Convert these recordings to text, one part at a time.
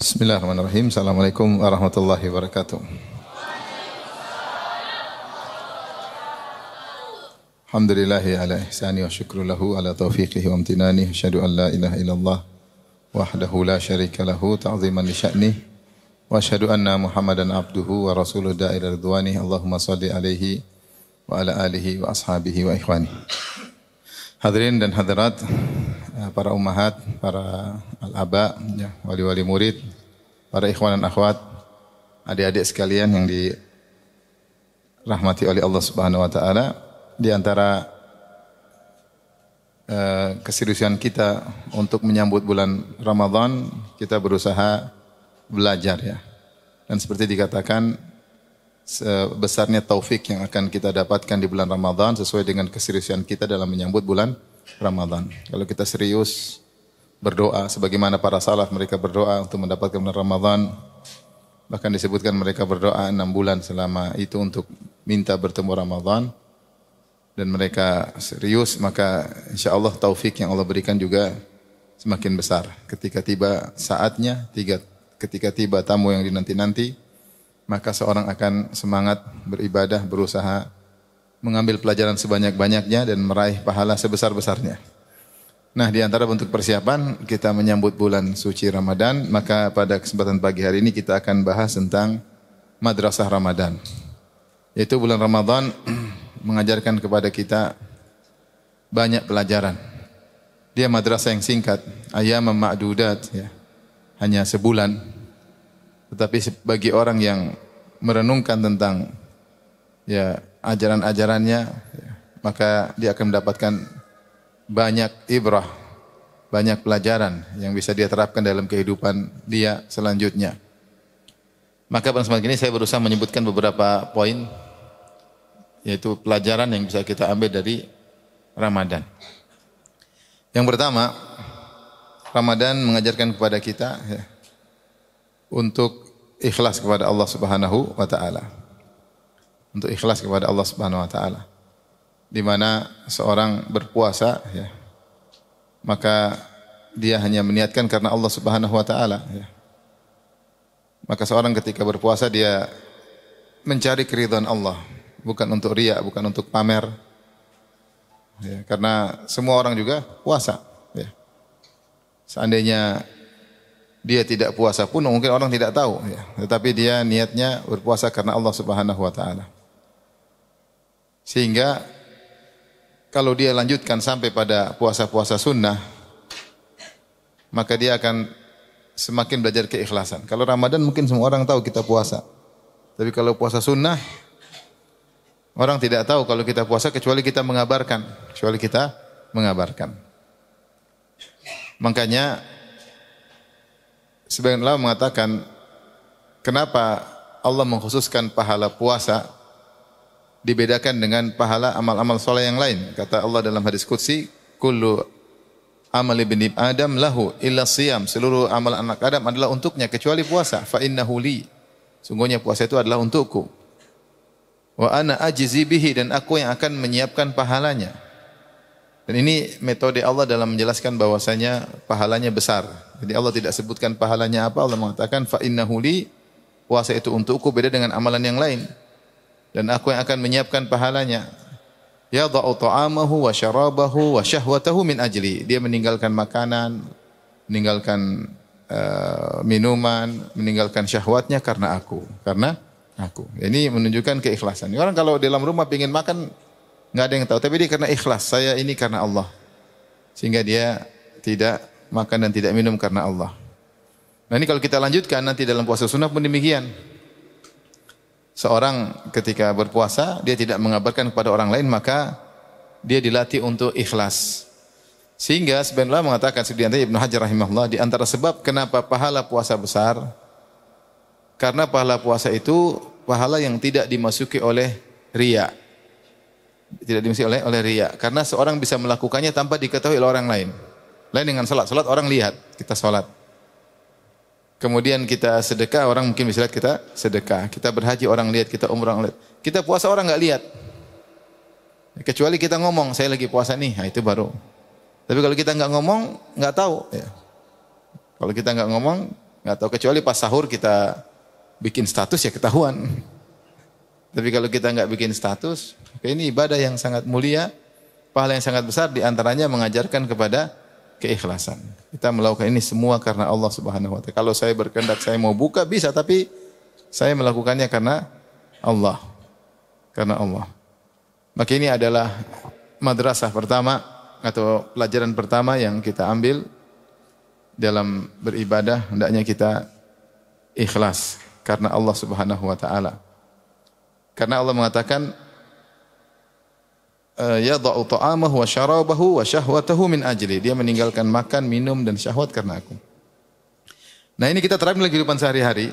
Bismillahirrahmanirrahim. Assalamualaikum warahmatullahi wabarakatuh. Alhamdulillahi ala ihsani wa syukru lahu ala taufiqihi wa amtinani. Asyhadu an la ilaha illallah wahdahu la syarika lahu ta'ziman li sya'nih. Wa asyhadu anna Muhammadan abduhu wa rasuluhu da'ila ridwani. Allahumma salli alaihi wa ala alihi wa ashabihi wa ikhwani. Hadirin dan hadirat, para ummahat, para al-aba, wali-wali murid, para ikhwan dan akhwat, adik-adik sekalian yang dirahmati oleh Allah Subhanahu wa taala, di antara keseriusan kita untuk menyambut bulan Ramadan, kita berusaha belajar ya. Dan seperti dikatakan, sebesarnya taufik yang akan kita dapatkan di bulan Ramadan sesuai dengan keseriusan kita dalam menyambut bulan Ramadan. Kalau kita serius berdoa sebagaimana para salaf mereka berdoa untuk mendapatkan bulan Ramadan, bahkan disebutkan mereka berdoa 6 bulan selama itu untuk minta bertemu Ramadan, dan mereka serius, maka insyaallah taufik yang Allah berikan juga semakin besar. Ketika tiba saatnya, ketika tiba tamu yang dinanti-nanti, maka seorang akan semangat beribadah, berusaha mengambil pelajaran sebanyak-banyaknya dan meraih pahala sebesar-besarnya. Nah, di antara bentuk persiapan kita menyambut bulan suci Ramadan, maka pada kesempatan pagi hari ini kita akan bahas tentang madrasah Ramadan. Yaitu bulan Ramadan mengajarkan kepada kita banyak pelajaran. Dia madrasah yang singkat, ayyam ma'dudat ya. Hanya sebulan. Tetapi bagi orang yang merenungkan tentang ya ajaran-ajarannya, ya, maka dia akan mendapatkan banyak ibrah, banyak pelajaran yang bisa dia terapkan dalam kehidupan dia selanjutnya. Maka pada kesempatan ini saya berusaha menyebutkan beberapa poin, yaitu pelajaran yang bisa kita ambil dari Ramadan. Yang pertama, Ramadan mengajarkan kepada kita ya, untuk ikhlas kepada Allah Subhanahu wa taala. Untuk ikhlas kepada Allah Subhanahu wa taala. Di mana seorang berpuasa ya, maka dia hanya meniatkan karena Allah Subhanahu wa taala ya. Maka seorang ketika berpuasa dia mencari keridhaan Allah, bukan untuk riya, bukan untuk pamer. Ya, karena semua orang juga puasa ya. Seandainya dia tidak puasa pun mungkin orang tidak tahu ya. Tetapi dia niatnya berpuasa karena Allah Subhanahu wa taala. Sehingga kalau dia lanjutkan sampai pada puasa-puasa sunnah, maka dia akan semakin belajar keikhlasan. Kalau Ramadan mungkin semua orang tahu kita puasa. Tapi kalau puasa sunnah, orang tidak tahu kalau kita puasa kecuali kita mengabarkan. Makanya sebagian ulama mengatakan, kenapa Allah mengkhususkan pahala puasa dibedakan dengan pahala amal-amal soleh yang lain? Kata Allah dalam hadis qudsi, kullu amali ibni Adam lahu illa siyam. Seluruh amal anak Adam adalah untuknya kecuali puasa. Fa innahu li. Sungguhnya puasa itu adalah untukku. Wa ana ajzi bihi, dan aku yang akan menyiapkan pahalanya. Dan ini metode Allah dalam menjelaskan bahwasanya pahalanya besar. Jadi Allah tidak sebutkan pahalanya apa, Allah mengatakan fa innahu li, puasa itu untukku, beda dengan amalan yang lain. Dan aku yang akan menyiapkan pahalanya. Yadha'u ta'amahu wa syarabahu wa syahwatahu min ajli. Dia meninggalkan makanan, meninggalkan minuman, meninggalkan syahwatnya karena aku. Ini menunjukkan keikhlasan. Orang kalau dalam rumah ingin makan, enggak ada yang tahu, tapi dia karena ikhlas, saya ini karena Allah. Sehingga dia tidak makan dan tidak minum karena Allah. Nah, ini kalau kita lanjutkan nanti dalam puasa sunnah pun demikian. Seorang ketika berpuasa, dia tidak mengabarkan kepada orang lain, maka dia dilatih untuk ikhlas. Sehingga sebenarnya mengatakan seperti Ibnu Hajar rahimahullah, di antara sebab kenapa pahala puasa besar, karena pahala puasa itu pahala yang tidak dimasuki oleh riya. Tidak dimasuki oleh riya. Karena seorang bisa melakukannya tanpa diketahui oleh orang lain. Lain dengan salat. Salat orang lihat kita salat. Kemudian kita sedekah, orang mungkin bisa lihat kita sedekah. Kita berhaji, orang lihat, kita umrah, orang lihat. Kita puasa, orang enggak lihat. Kecuali kita ngomong, saya lagi puasa nih, nah itu baru. Tapi kalau kita enggak ngomong, enggak tahu. Ya. Kalau kita enggak ngomong, Nggak tahu, kecuali pas sahur kita bikin status ya ketahuan. Tapi kalau kita nggak bikin status, ini ibadah yang sangat mulia, pahala yang sangat besar, diantaranya mengajarkan kepada keikhlasan. Kita melakukan ini semua karena Allah Subhanahu wa taala. Kalau saya berkehendak saya mau buka bisa, tapi saya melakukannya karena Allah. Karena Allah. Maka ini adalah madrasah pertama atau pelajaran pertama yang kita ambil dalam beribadah, hendaknya kita ikhlas karena Allah Subhanahu wa taala. Karena Allah mengatakan yadha'u ta'amahu wa syarabahu wa syahwatahu min ajli. Dia meninggalkan makan, minum dan syahwat karena aku. Nah, ini kita terapkan dalam kehidupan sehari-hari.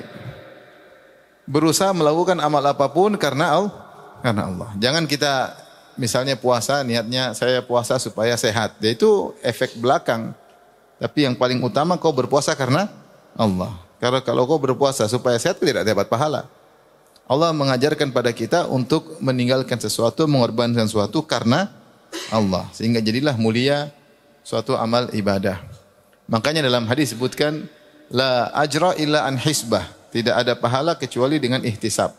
Berusaha melakukan amal apapun karena Allah. Jangan kita misalnya puasa, niatnya saya puasa supaya sehat. Itu efek belakang. Tapi yang paling utama kau berpuasa karena Allah. Karena kalau kau berpuasa supaya sehat tidak dapat pahala. Allah mengajarkan pada kita untuk meninggalkan sesuatu, mengorbankan sesuatu karena Allah. Sehingga jadilah mulia suatu amal ibadah. Makanya dalam hadis disebutkan, la ajra illa an hisbah. Tidak ada pahala kecuali dengan ihtisab.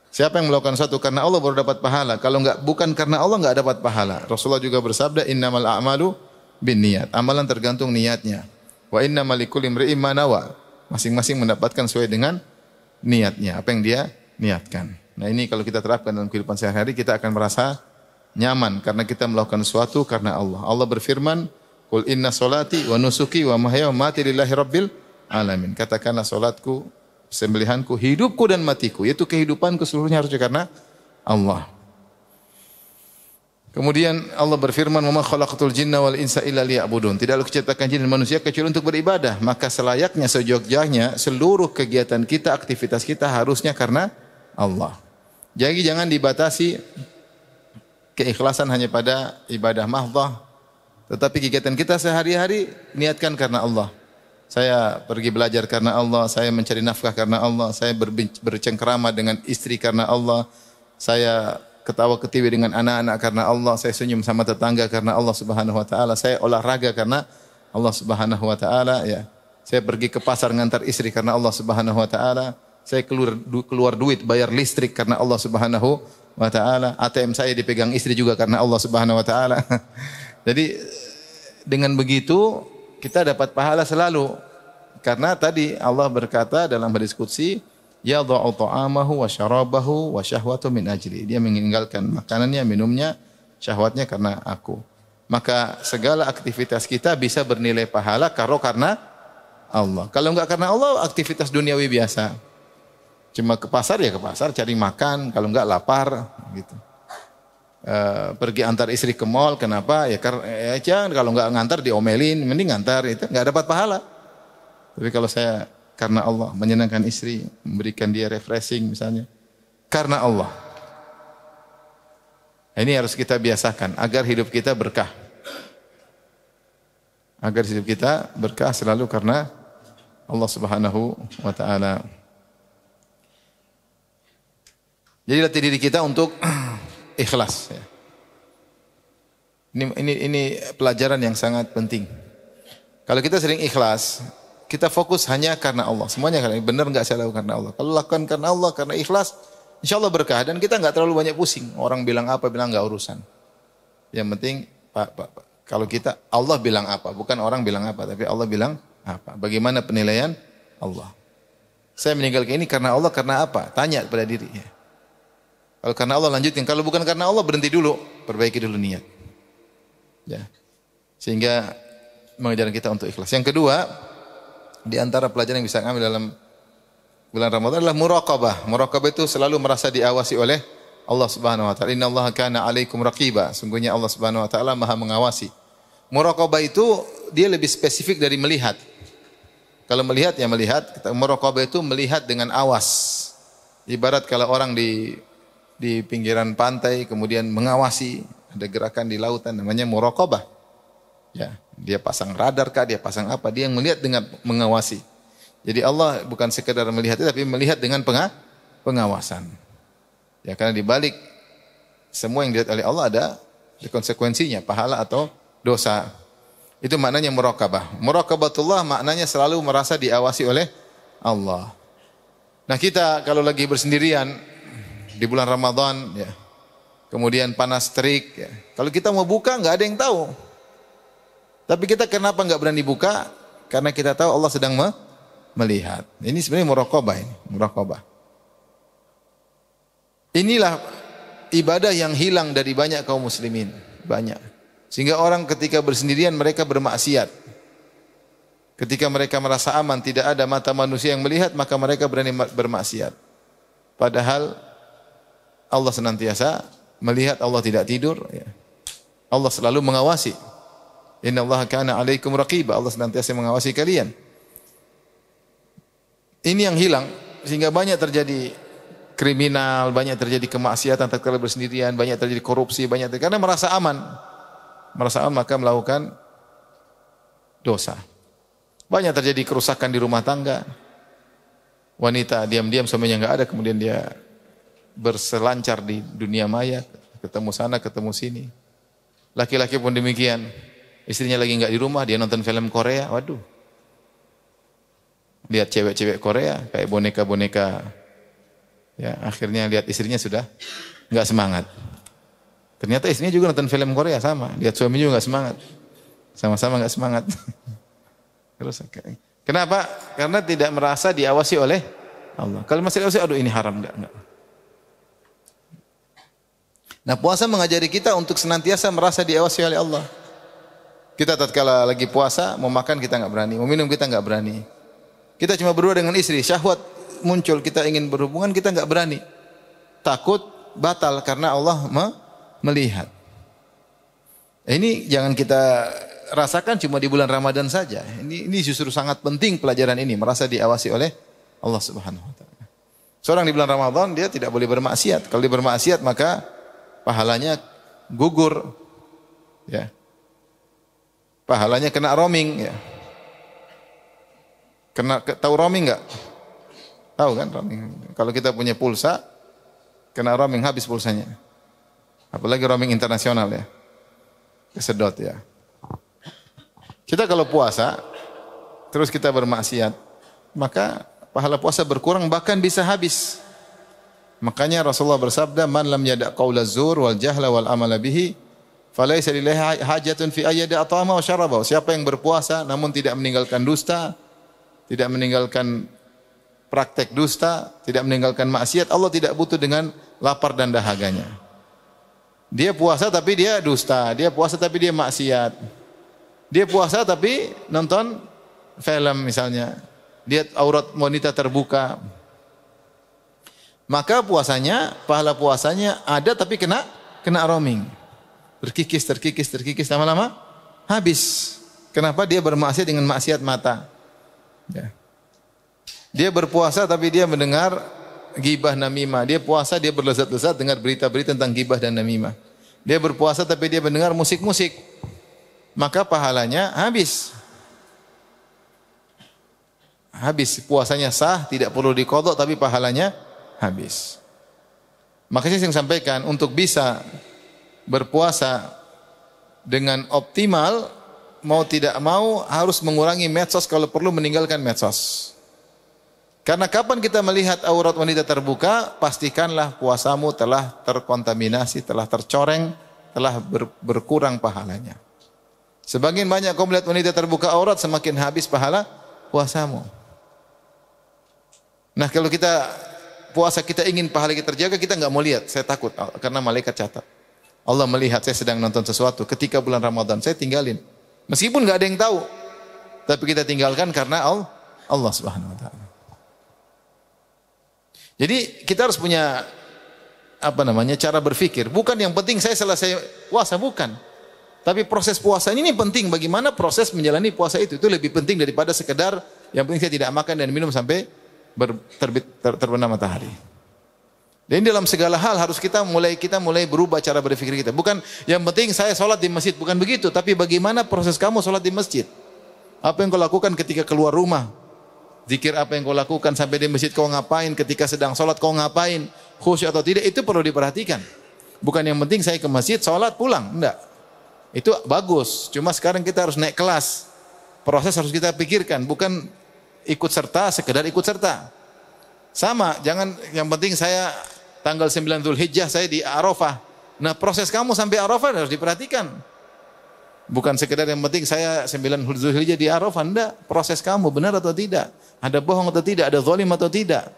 Siapa yang melakukan sesuatu karena Allah baru dapat pahala. Kalau bukan karena Allah enggak dapat pahala. Rasulullah juga bersabda, innamal a'malu binniyat. Amalan tergantung niatnya. Wa innamal likulli imri'in ma nawa. Masing-masing mendapatkan sesuai dengan niatnya, apa yang dia niatkan. Nah, ini kalau kita terapkan dalam kehidupan sehari-hari, kita akan merasa nyaman karena kita melakukan sesuatu karena Allah. Allah berfirman, "Qul inna sholati wa nusuki wa mahyaya wa mamati lillahi rabbil alamin." Katakanlah salatku, sembelihanku, hidupku dan matiku, yaitu kehidupanku seluruhnya harus karena Allah. Kemudian Allah berfirman, "Wa ma khalaqatul jinna wal insa illa liya'budun." Tidaklah kuciptakan jin dan manusia kecuali untuk beribadah. Maka selayaknya, sejogjanya seluruh kegiatan kita, aktivitas kita harusnya karena Allah. Jadi jangan dibatasi keikhlasan hanya pada ibadah mahdhah, tetapi kegiatan kita sehari-hari niatkan karena Allah. Saya pergi belajar karena Allah, saya mencari nafkah karena Allah, saya bercengkerama dengan istri karena Allah, saya ketawa ketiwi dengan anak-anak karena Allah, saya senyum sama tetangga karena Allah Subhanahu wa taala, saya olahraga karena Allah Subhanahu wa taala, ya. Saya pergi ke pasar ngantar istri karena Allah Subhanahu wa taala, saya keluar duit bayar listrik karena Allah Subhanahu wa taala, ATM saya dipegang istri juga karena Allah Subhanahu wa taala. Jadi dengan begitu kita dapat pahala selalu. Karena tadi Allah berkata dalam hadis qudsi, yadha'u ta'amahu wa syarabahu wa syahwatu min ajli. Dia meninggalkan makanannya, minumnya, syahwatnya karena aku. Maka segala aktivitas kita bisa bernilai pahala kalau karena Allah. Kalau enggak karena Allah, aktivitas duniawi biasa. Cuma ke pasar ya ke pasar cari makan, kalau enggak lapar gitu. Pergi antar istri ke mall, kenapa? Ya karena kalau enggak ngantar diomelin, mending ngantar, itu enggak dapat pahala. Tapi kalau saya karena Allah, menyenangkan istri, memberikan dia refreshing misalnya, karena Allah. Ini harus kita biasakan agar hidup kita berkah. Agar hidup kita berkah selalu karena Allah Subhanahu wa taala. Jadi latih diri kita untuk ikhlas. Ini pelajaran yang sangat penting. Kalau kita sering ikhlas, kita fokus hanya karena Allah. Semuanya karena benar enggak saya lakukan karena Allah. Kalau lakukan karena Allah, karena ikhlas, insya Allah berkah dan kita enggak terlalu banyak pusing. Orang bilang apa, bilang enggak urusan. Yang penting kalau kita Allah bilang apa, bukan orang bilang apa, tapi Allah bilang apa. Bagaimana penilaian Allah? Saya meninggalkan ini karena Allah, karena apa? Tanya kepada diri. Kalau karena Allah lanjutin, kalau bukan karena Allah berhenti dulu, perbaiki dulu niat. Ya. Sehingga mengajarkan kita untuk ikhlas. Yang kedua, di antara pelajaran yang bisa ambil dalam bulan Ramadan adalah muraqabah. Muraqabah itu selalu merasa diawasi oleh Allah Subhanahu wa taala. Innallaha kana 'alaikum raqiba. Sungguhnya Allah Subhanahu wa taala Maha mengawasi. Muraqabah itu dia lebih spesifik dari melihat. Kalau melihat ya melihat, muraqabah itu melihat dengan awas. Ibarat kalau orang di pinggiran pantai kemudian mengawasi ada gerakan di lautan namanya muraqabah. Ya, dia pasang radar kah, dia pasang apa? Dia melihat dengan mengawasi. Jadi Allah bukan sekedar melihat tapi melihat dengan pengawasan. Ya, karena di balik semua yang dilihat oleh Allah ada konsekuensinya, pahala atau dosa. Itu maknanya muraqabah. Muraqabatullah maknanya selalu merasa diawasi oleh Allah. Nah, kita kalau lagi bersendirian di bulan Ramadan ya, kemudian panas terik ya. Kalau kita mau buka enggak ada yang tahu. Tapi kita kenapa enggak berani buka? Karena kita tahu Allah sedang melihat. Ini sebenarnya muraqabah ini, muraqabah. Inilah ibadah yang hilang dari banyak kaum muslimin, banyak. Sehingga orang ketika bersendirian mereka bermaksiat. Ketika mereka merasa aman, tidak ada mata manusia yang melihat, maka mereka berani bermaksiat. Padahal Allah senantiasa melihat, Allah tidak tidur. Ya. Allah selalu mengawasi. Inna Allah kana alaikum raqiba. Allah senantiasa mengawasi kalian. Ini yang hilang, sehingga banyak terjadi kriminal, banyak terjadi kemaksiatan tatkala bersendirian, banyak terjadi korupsi, karena merasa aman. Merasa aman maka melakukan dosa. Banyak terjadi kerusakan di rumah tangga. Wanita diam-diam suaminya enggak ada, kemudian dia berselancar di dunia maya, ketemu sana, ketemu sini. Laki-laki pun demikian. Istrinya lagi enggak di rumah, dia nonton film Korea. Waduh. Lihat cewek-cewek Korea kayak boneka-boneka. Ya, akhirnya lihat istrinya sudah enggak semangat. Ternyata istrinya juga nonton film Korea sama. Lihat suaminya juga enggak semangat. Sama-sama enggak semangat. Terus kenapa? Karena tidak merasa diawasi oleh Allah. Kalau masih diawasi, aduh ini haram enggak. Nah, puasa mengajari kita untuk senantiasa merasa diawasi oleh Allah. Kita tatkala lagi puasa, mau makan kita enggak berani, mau minum kita enggak berani. Kita cuma berdua dengan istri, syahwat muncul, kita ingin berhubungan, kita enggak berani. Takut batal karena Allah melihat. Ini jangan kita rasakan cuma di bulan Ramadan saja. Ini justru sangat penting pelajaran ini, merasa diawasi oleh Allah Subhanahu wa taala. Seorang di bulan Ramadan dia tidak boleh bermaksiat. Kalau dia bermaksiat maka pahalanya gugur. Ya. Pahalanya kena roaming ya. Tahu roaming enggak? Tahu kan roaming. Kalau kita punya pulsa kena roaming habis pulsanya. Apalagi roaming internasional ya. Kesedot ya. Kita kalau puasa terus kita bermaksiat, maka pahala puasa berkurang bahkan bisa habis. Makanya Rasulullah bersabda, "Man lam yada' qaula zur wal jahla wal amala bihi, falaysa lillahi hajatun fi ayyada at'ama wa syaraba." Siapa yang berpuasa namun tidak meninggalkan dusta, tidak meninggalkan praktek dusta, tidak meninggalkan maksiat, Allah tidak butuh dengan lapar dan dahaganya. Dia puasa tapi dia dusta, dia puasa tapi dia maksiat. Dia puasa tapi nonton film misalnya. Dia aurat wanita terbuka. Maka puasanya, pahala puasanya ada tapi kena roaming. Terkikis lama-lama habis. Kenapa? Dia bermaksiat dengan maksiat mata. Ya. Dia berpuasa tapi dia mendengar gibah namimah. Dia puasa, dia berlezat-lezat dengar berita-berita tentang gibah dan namimah. Dia berpuasa tapi dia mendengar musik-musik. Maka pahalanya habis. Habis, puasanya sah, tidak perlu diqadha tapi pahalanya habis. Maka saya sering sampaikan untuk bisa berpuasa dengan optimal, mau tidak mau harus mengurangi medsos, kalau perlu meninggalkan medsos. Karena kapan kita melihat aurat wanita terbuka, pastikanlah puasamu telah terkontaminasi, telah tercoreng, telah berkurang pahalanya. Sebagian banyak kau melihat wanita terbuka aurat, semakin habis pahala puasamu. Nah, kalau kita puasa kita ingin pahala kita terjaga, kita enggak mau lihat, saya takut karena malaikat catat. Allah melihat saya sedang nonton sesuatu ketika bulan Ramadan, saya tinggalin. Meskipun enggak ada yang tahu, tapi kita tinggalkan karena Allah Subhanahu wa taala. Jadi kita harus punya cara berpikir. Bukan yang penting saya selesai puasa, bukan. Tapi proses puasa ini penting. Bagaimana proses menjalani puasa itu lebih penting daripada sekedar yang penting saya tidak makan dan minum sampai terbenam matahari. Dan dalam segala hal harus kita mulai berubah cara berpikir kita. Bukan yang penting saya sholat di masjid, bukan begitu. Tapi bagaimana proses kamu sholat di masjid? Apa yang kau lakukan ketika keluar rumah? Zikir apa yang kau lakukan sampai di masjid, kau ngapain, ketika sedang sholat kau ngapain, khusyuk atau tidak, itu perlu diperhatikan. Bukan yang penting saya ke masjid, sholat, pulang, enggak. Itu bagus. Cuma sekarang kita harus naik kelas. Proses harus kita pikirkan, bukan ikut serta sekedar ikut serta. Sama, jangan yang penting saya tanggal 9 Dzulhijjah saya di Arafah. Nah, proses kamu sampai Arafah harus diperhatikan. Bukan sekedar yang penting saya 9 Dzulhijjah di Arafah, enggak. Proses kamu benar atau tidak? Ada bohong atau tidak? Ada zalim atau tidak?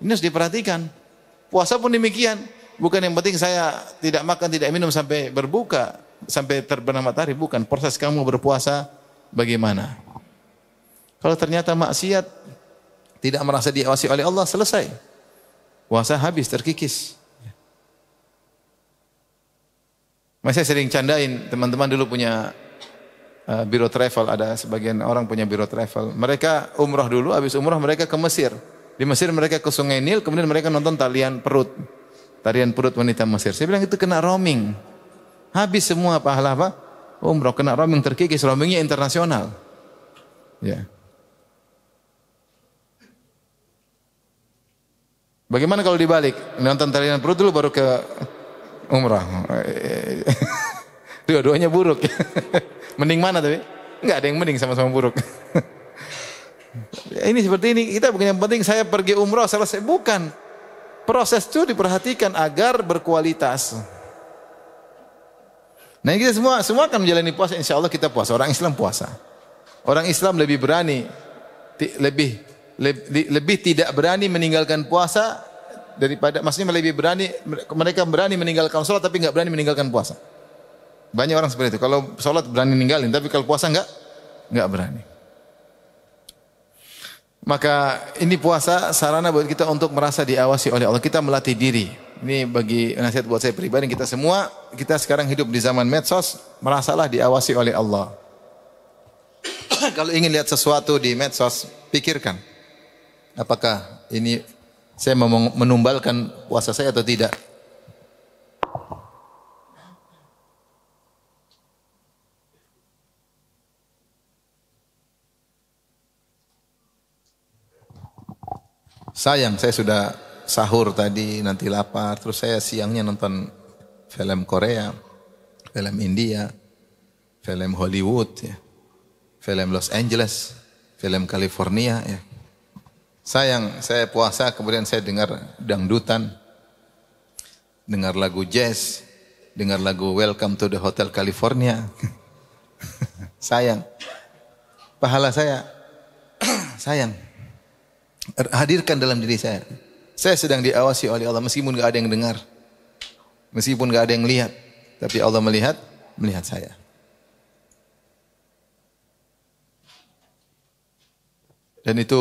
Ini harus diperhatikan. Puasa pun demikian. Bukan yang penting saya tidak makan, tidak minum sampai berbuka, sampai terbenam matahari. Bukan. Proses kamu berpuasa bagaimana? Kalau ternyata maksiat, tidak merasa diawasi oleh Allah, selesai. Puasa habis, terkikis. Saya sering candain, teman-teman dulu punya biro travel, ada sebagian orang punya biro travel. Mereka umrah dulu, habis umrah mereka ke Mesir. Di Mesir mereka ke Sungai Nil, kemudian mereka nonton tarian perut wanita Mesir. Saya bilang itu kena roaming. Habis semua pahala apa? Umrah kena roaming, terkikis, roamingnya internasional. Ya. Bagaimana kalau dibalik? Nonton tarian perut dulu baru ke umrah. Dua-duanya buruk. Mending mana tapi? Enggak ada yang mending, sama-sama buruk. Ini seperti ini, kita bukan yang penting saya pergi umrah selesai, bukan. Proses itu diperhatikan agar berkualitas. Nah, kita semua akan menjalani puasa, insya Allah kita puasa. Orang Islam puasa. Orang Islam lebih berani, lebih tidak berani meninggalkan puasa daripada, maksudnya lebih berani, mereka berani meninggalkan sholat tapi nggak berani meninggalkan puasa. Banyak orang seperti itu. Kalau sholat berani ninggalin, tapi kalau puasa nggak berani. Maka ini puasa sarana buat kita untuk merasa diawasi oleh Allah. Kita melatih diri. Ini bagi nasihat buat saya pribadi, kita semua, kita sekarang hidup di zaman medsos, merasalah diawasi oleh Allah. Kalau ingin lihat sesuatu di medsos, pikirkan, apakah ini saya mau menumbalkan puasa saya atau tidak? Sayang, saya sudah sahur tadi, nanti lapar, terus saya siangnya nonton film Korea, film India, film Hollywood, ya, film Los Angeles, film California. Ya. Sayang, saya puasa, kemudian saya dengar dangdutan, dengar lagu jazz, dengar lagu Welcome to the Hotel California. Sayang, pahala saya, sayang. Hadirkan dalam diri saya. Saya sedang diawasi oleh Allah meskipun enggak ada yang dengar. Meskipun enggak ada yang lihat, tapi Allah melihat saya. Dan itu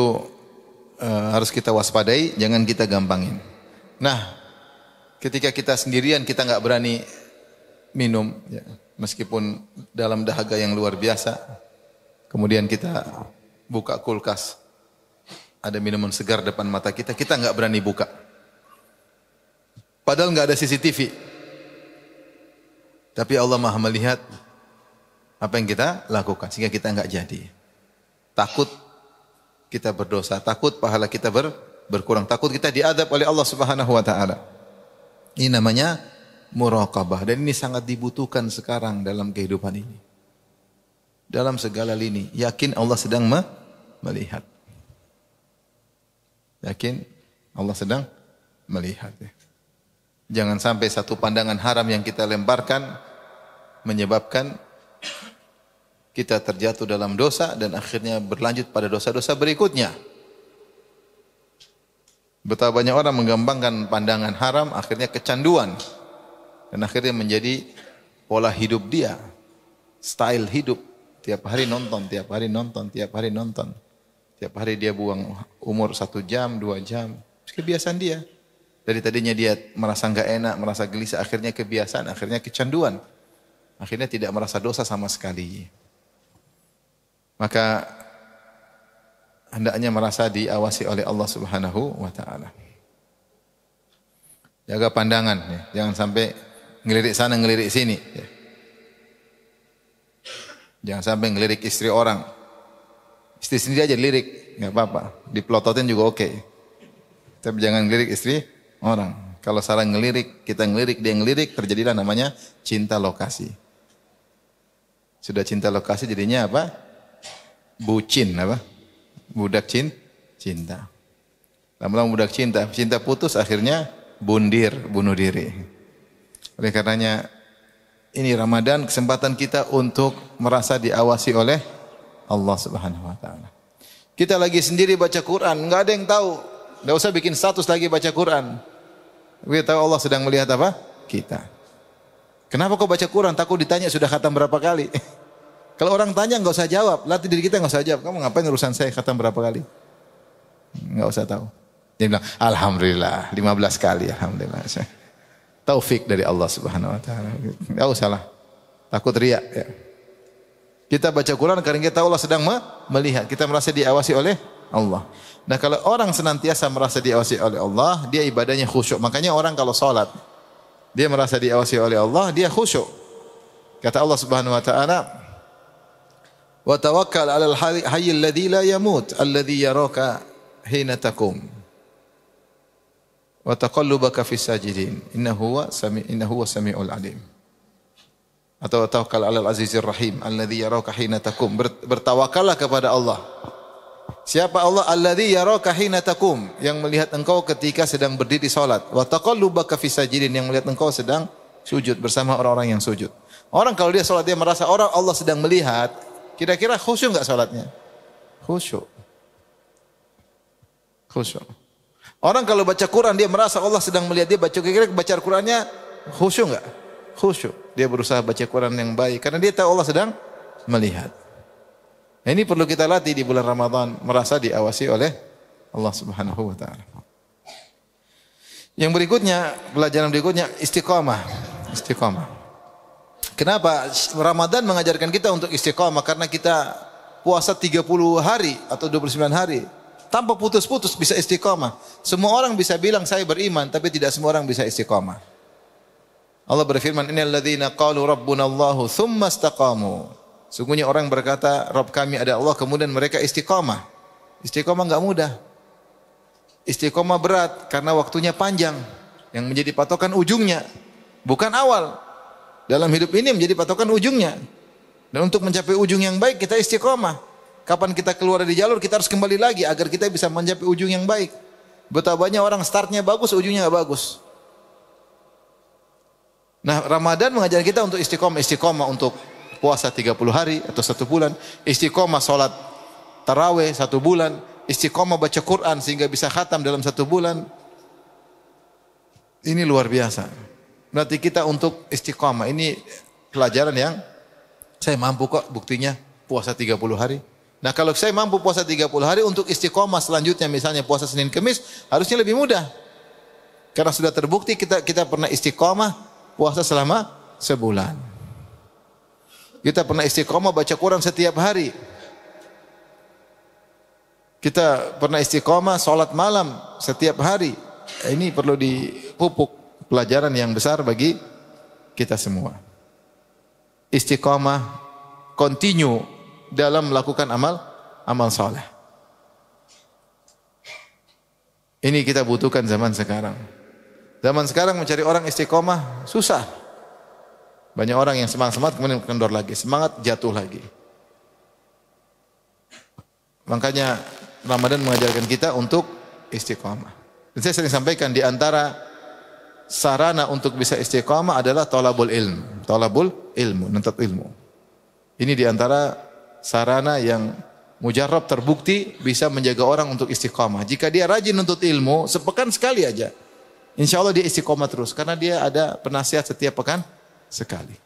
harus kita waspadai, jangan kita gampangin. Nah, ketika kita sendirian kita enggak berani minum, ya, meskipun dalam dahaga yang luar biasa. Kemudian kita buka kulkas, ada minuman segar depan mata kita, kita enggak berani buka. Padahal enggak ada CCTV. Tapi Allah Maha melihat apa yang kita lakukan sehingga kita enggak jadi. Takut kita berdosa, takut pahala kita berkurang, takut kita diadab oleh Allah Subhanahu wa taala. Ini namanya muraqabah, dan ini sangat dibutuhkan sekarang dalam kehidupan ini. Dalam segala lini, yakin Allah sedang melihat. Yakin Allah sedang melihat. Jangan sampai satu pandangan haram yang kita lemparkan menyebabkan kita terjatuh dalam dosa dan akhirnya berlanjut pada dosa-dosa berikutnya. Betapa banyak orang menggampangkan pandangan haram, akhirnya kecanduan dan akhirnya menjadi pola hidup dia, style hidup. Tiap hari nonton, tiap hari nonton, tiap hari nonton. Tiap hari dia buang umur 1 jam, 2 jam. Kebiasaan dia. Dari tadinya dia merasa enggak enak, merasa gelisah, akhirnya kebiasaan, akhirnya kecanduan. Akhirnya tidak merasa dosa sama sekali. Maka hendaknya merasa diawasi oleh Allah Subhanahu wa taala. Jaga pandangan, ya. Jangan sampai ngelirik sana, ngelirik sini. Ya. Jangan sampai ngelirik istri orang. Istri sendiri aja lirik, nggak apa-apa. Dipelototin juga oke. Tapi jangan ngelirik istri orang. Kalau salah ngelirik, kita ngelirik, dia ngelirik, terjadilah namanya cinta lokasi. Sudah cinta lokasi jadinya apa? Bucin apa? Budak cinta. Lama-lama budak cinta putus akhirnya bunuh diri. Oleh karenanya ini Ramadan kesempatan kita untuk merasa diawasi oleh Allah Subhanahu wa taala. Kita lagi sendiri baca Quran, enggak ada yang tahu. Enggak usah bikin status lagi baca Quran. Kita tahu Allah sedang melihat apa? Kita. Kenapa kau baca Quran? Takut ditanya sudah khatam berapa kali. Kalau orang tanya enggak usah jawab. Latih diri kita enggak usah jawab. Kamu ngapain urusan saya khatam berapa kali? Enggak usah tahu. Dia bilang, alhamdulillah 15 kali alhamdulillah. Taufik dari Allah Subhanahu wa taala. Enggak usahlah. Takut riya ya. Kita baca Quran karena kita tahu Allah sedang melihat. Kita merasa diawasi oleh Allah. Nah, kalau orang senantiasa merasa diawasi oleh Allah, dia ibadahnya khusyuk. Makanya orang kalau salat, dia merasa diawasi oleh Allah, dia khusyuk. Kata Allah Subhanahu wa taala, "Wa tawakkal 'alal hayyil ladzi la yamut, alladzi yaraka hina taqum. Wa taqallubaka fis sajidin. Innahu huwa samiul 'alim." Atau tawakkal 'alal azizir rahim alladzi yaraka hina taqum. Bertawakallah kepada Allah. Siapa Allah? Alladzi yaraka hina taqum, yang melihat engkau ketika sedang berdiri salat. Wa taqallubaka fis sajidin, yang melihat engkau sedang sujud bersama orang-orang yang sujud. Orang kalau dia salat dia merasa orang Allah sedang melihat, kira-kira khusyuk enggak salatnya? Khusyuk. Khusyuk. Orang kalau baca Quran dia merasa Allah sedang melihat dia, kira-kira baca Qurannya khusyuk enggak? Khusyuk. Dia berusaha baca Quran yang baik karena dia tahu Allah sedang melihat. Nah, ini perlu kita latih di bulan Ramadan, merasa diawasi oleh Allah Subhanahu wa taala. Yang berikutnya, pelajaran berikutnya istiqamah. Istiqamah. Kenapa Ramadan mengajarkan kita untuk istiqamah? Karena kita puasa 30 hari atau 29 hari tanpa putus-putus bisa istiqamah. Semua orang bisa bilang saya beriman, tapi tidak semua orang bisa istiqamah. Allah berfirman, "Innal ladzina qalu rabbunallahu tsumma istaqamu." Sungguhnya orang berkata, Rabb kami ada Allah, kemudian mereka istiqamah. Istiqamah enggak mudah. Istiqamah berat karena waktunya panjang. Yang menjadi patokan ujungnya, bukan awal. Dalam hidup ini menjadi patokan ujungnya. Dan untuk mencapai ujung yang baik kita istiqamah. Kapan kita keluar dari jalur kita harus kembali lagi agar kita bisa mencapai ujung yang baik. Betapa banyak orang startnya bagus, ujungnya enggak bagus. Nah, Ramadan mengajar kita untuk istiqamah. Istiqamah untuk puasa 30 hari atau 1 bulan. Istiqamah salat tarawih 1 bulan. Istiqamah baca Quran sehingga bisa khatam dalam 1 bulan. Ini luar biasa. Berarti kita untuk istiqamah. Ini pelajaran yang saya mampu kok, buktinya puasa 30 hari. Nah, kalau saya mampu puasa 30 hari, untuk istiqamah selanjutnya misalnya puasa Senin Kamis harusnya lebih mudah. Karena sudah terbukti kita pernah istiqamah puasa selama sebulan. Kita pernah istiqamah baca Quran setiap hari. Kita pernah istiqamah salat malam setiap hari. Ini perlu dipupuk, pelajaran yang besar bagi kita semua. Istiqamah, continue dalam melakukan amal saleh. Ini kita butuhkan zaman sekarang. Zaman sekarang mencari orang istiqomah susah. Banyak orang yang semangat kemudian kendor lagi, semangat jatuh lagi. Makanya Ramadan mengajarkan kita untuk istiqomah. Dan saya sering sampaikan di antara sarana untuk bisa istiqomah adalah talabul ilm. Talabul ilmu, nuntut ilmu. Ini di antara sarana yang mujarrab terbukti bisa menjaga orang untuk istiqomah. Jika dia rajin nuntut ilmu, sepekan sekali aja, insya Allah dia istiqomah terus. Karena dia ada penasihat setiap pekan sekali.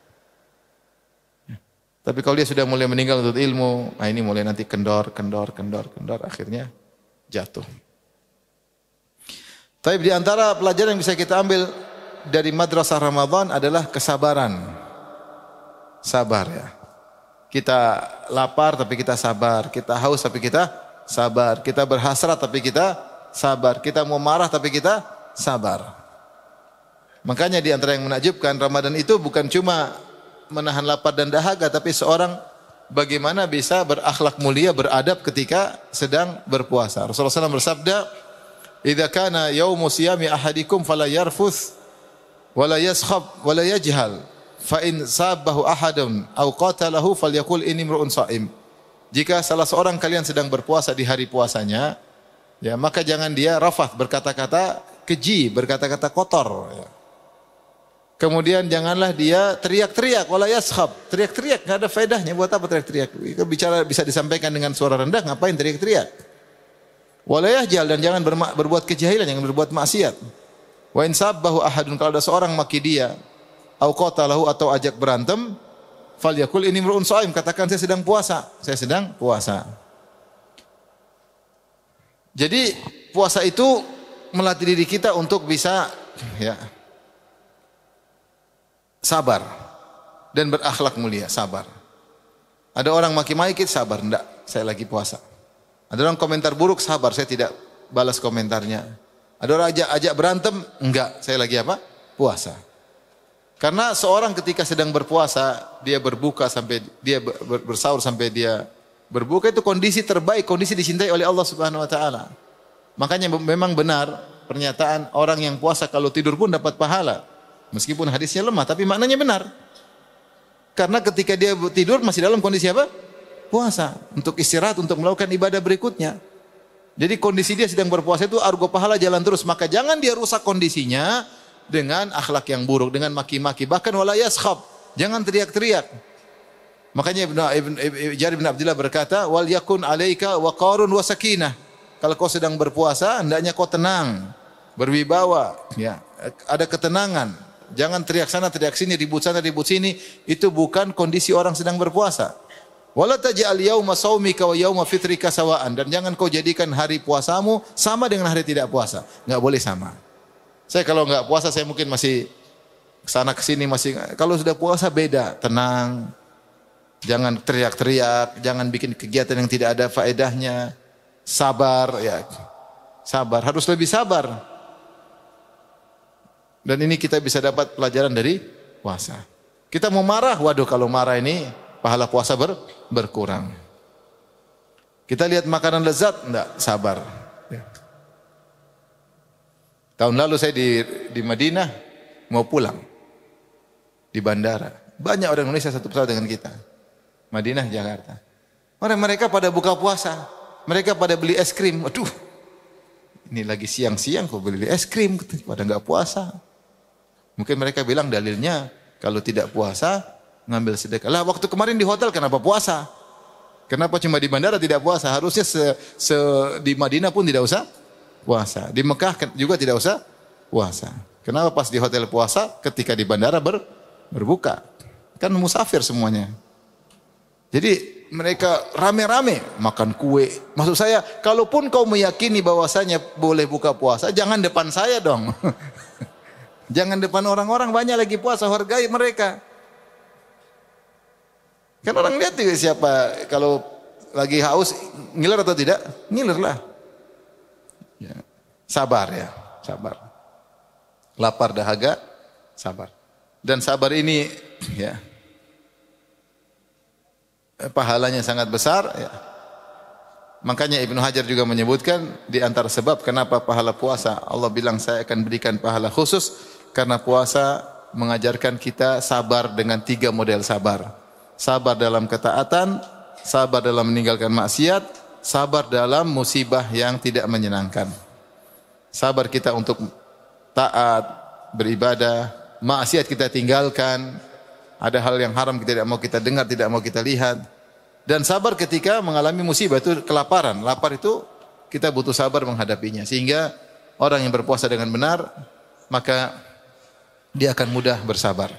Tapi kalau dia sudah mulai meninggal untuk ilmu, nah ini mulai nanti kendor, akhirnya jatuh. Tapi di antara pelajaran yang bisa kita ambil dari madrasah Ramadan adalah kesabaran. Sabar ya. Kita lapar tapi kita sabar, kita haus tapi kita sabar, kita berhasrat tapi kita sabar, kita mau marah tapi kita sabar. Makanya di antara yang menakjubkan, Ramadan itu bukan cuma menahan lapar dan dahaga, tapi seorang bagaimana bisa berakhlak mulia, beradab ketika sedang berpuasa. Rasulullah SAW bersabda, "Idza kana yaumu siyami ahadikum fala yarfuth wala yaskhab wala yajhal, fa in sabbahu ahadun aw qatalahu falyaqul inni imru'un sha'im. Jika salah seorang kalian sedang berpuasa di hari puasanya, ya maka jangan dia rafath, berkata-kata keji, berkata-kata kotor. Ya. Kemudian janganlah dia teriak-teriak, wala yaskhab, teriak-teriak enggak ada faedahnya. Buat apa teriak-teriak? Bicara bisa disampaikan dengan suara rendah, ngapain teriak-teriak? Wala yahjal, dan jangan berbuat kejahilan, jangan berbuat maksiat. Wa in sabbahu ahadun, kalau ada seorang maki dia, au qatalahu, atau ajak berantem, falyakul inni imru'un sha'im, katakan saya sedang puasa, saya sedang puasa. Jadi puasa itu melatih diri kita untuk bisa ya sabar dan berakhlak mulia, sabar. Ada orang maki-maki, sabar, enggak, saya lagi puasa. Ada orang komentar buruk, sabar, saya tidak balas komentarnya. Ada orang ajak berantem, enggak, saya lagi apa? Puasa. Karena seorang ketika sedang berpuasa, dia berbuka sampai dia bersahur sampai dia berbuka, itu kondisi terbaik, kondisi dicintai oleh Allah Subhanahu wa taala. Makanya memang benar pernyataan orang yang puasa kalau tidur pun dapat pahala. Meskipun hadisnya lemah, tapi maknanya benar. Karena ketika dia tidur masih dalam kondisi apa? Puasa. Untuk istirahat, untuk melakukan ibadah berikutnya. Jadi kondisi dia sedang berpuasa itu argo pahala jalan terus. Maka jangan dia rusak kondisinya dengan akhlak yang buruk, dengan maki-maki. Bahkan wala yaskhab, jangan teriak-teriak. Makanya Jarir bin Abdullah berkata, wal yakun alaika waqarun wa sakinah. Kalau kau sedang berpuasa, hendaknya kau tenang, berwibawa, ya, ada ketenangan. Jangan teriak sana, teriak sini, ribut sana, ribut sini. Itu bukan kondisi orang sedang berpuasa. Wala taj'al yauma shaumika wa yauma fitrika sawaan, dan jangan kau jadikan hari puasamu sama dengan hari tidak puasa. Enggak boleh sama. Saya kalau enggak puasa saya mungkin masih kesana kesini masih. Kalau sudah puasa beda, tenang. Jangan teriak-teriak, jangan bikin kegiatan yang tidak ada faedahnya. Sabar, ya. Sabar, harus lebih sabar. Dan ini kita bisa dapat pelajaran dari puasa. Kita mau marah, waduh kalau marah ini pahala puasa berkurang. Kita lihat makanan lezat, enggak, sabar. Ya. Tahun lalu saya di Madinah mau pulang. Di bandara. Banyak orang Indonesia satu pesawat dengan kita. Madinah, Jakarta. Mereka pada buka puasa. Mereka pada beli es krim. Waduh, ini lagi siang-siang kok beli es krim, pada enggak puasa. Mungkin mereka bilang dalilnya kalau tidak puasa ngambil sedekah. Lah waktu kemarin di hotel kenapa puasa? Kenapa cuma di bandara tidak puasa? Harusnya di Madinah pun tidak usah puasa. Di Mekah juga tidak usah puasa. Kenapa pas di hotel puasa, ketika di bandara berbuka? Kan musafir semuanya. Jadi mereka rame-rame makan kue. Maksud saya, kalaupun kau meyakini bahwasanya boleh buka puasa, jangan depan saya dong. Jangan depan orang-orang, banyak lagi puasa, hargai mereka. Kan orang lihat juga siapa kalau lagi haus ngiler atau tidak? Ngiler lah. Ya. Sabar ya, sabar. Lapar dahaga, sabar. Dan sabar ini ya pahalanya sangat besar ya. Makanya Ibnu Hajar juga menyebutkan di antara sebab kenapa pahala puasa Allah bilang saya akan berikan pahala khusus karena puasa mengajarkan kita sabar dengan 3 model sabar. Sabar dalam ketaatan, sabar dalam meninggalkan maksiat, sabar dalam musibah yang tidak menyenangkan. Sabar kita untuk taat, beribadah, maksiat kita tinggalkan, ada hal yang haram kita tidak mau kita dengar, tidak mau kita lihat. Dan sabar ketika mengalami musibah, itu kelaparan. Lapar itu kita butuh sabar menghadapinya. Sehingga orang yang berpuasa dengan benar, maka dia akan mudah bersabar.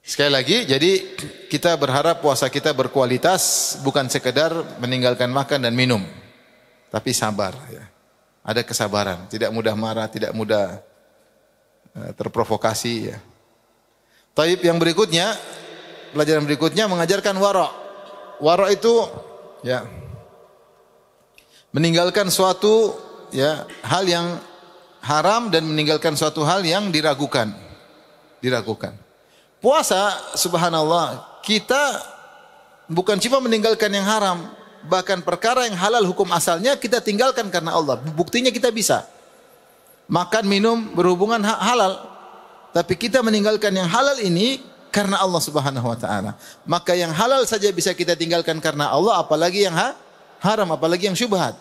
Sekali lagi, jadi kita berharap puasa kita berkualitas, bukan sekedar meninggalkan makan dan minum, tapi sabar. Ya. Ada kesabaran, tidak mudah marah, tidak mudah terprovokasi. Ya. Taib yang berikutnya, pelajaran berikutnya mengajarkan wara'. Wara' itu ya meninggalkan suatu ya hal yang haram dan meninggalkan suatu hal yang diragukan. Diragukan. Puasa, subhanallah, kita bukan cuma meninggalkan yang haram, bahkan perkara yang halal hukum asalnya kita tinggalkan karena Allah. Buktinya kita bisa makan, minum, berhubungan halal. Tapi kita meninggalkan yang halal ini karena Allah Subhanahu wa taala. Maka yang halal saja bisa kita tinggalkan karena Allah, apalagi yang haram, apalagi yang syubhat.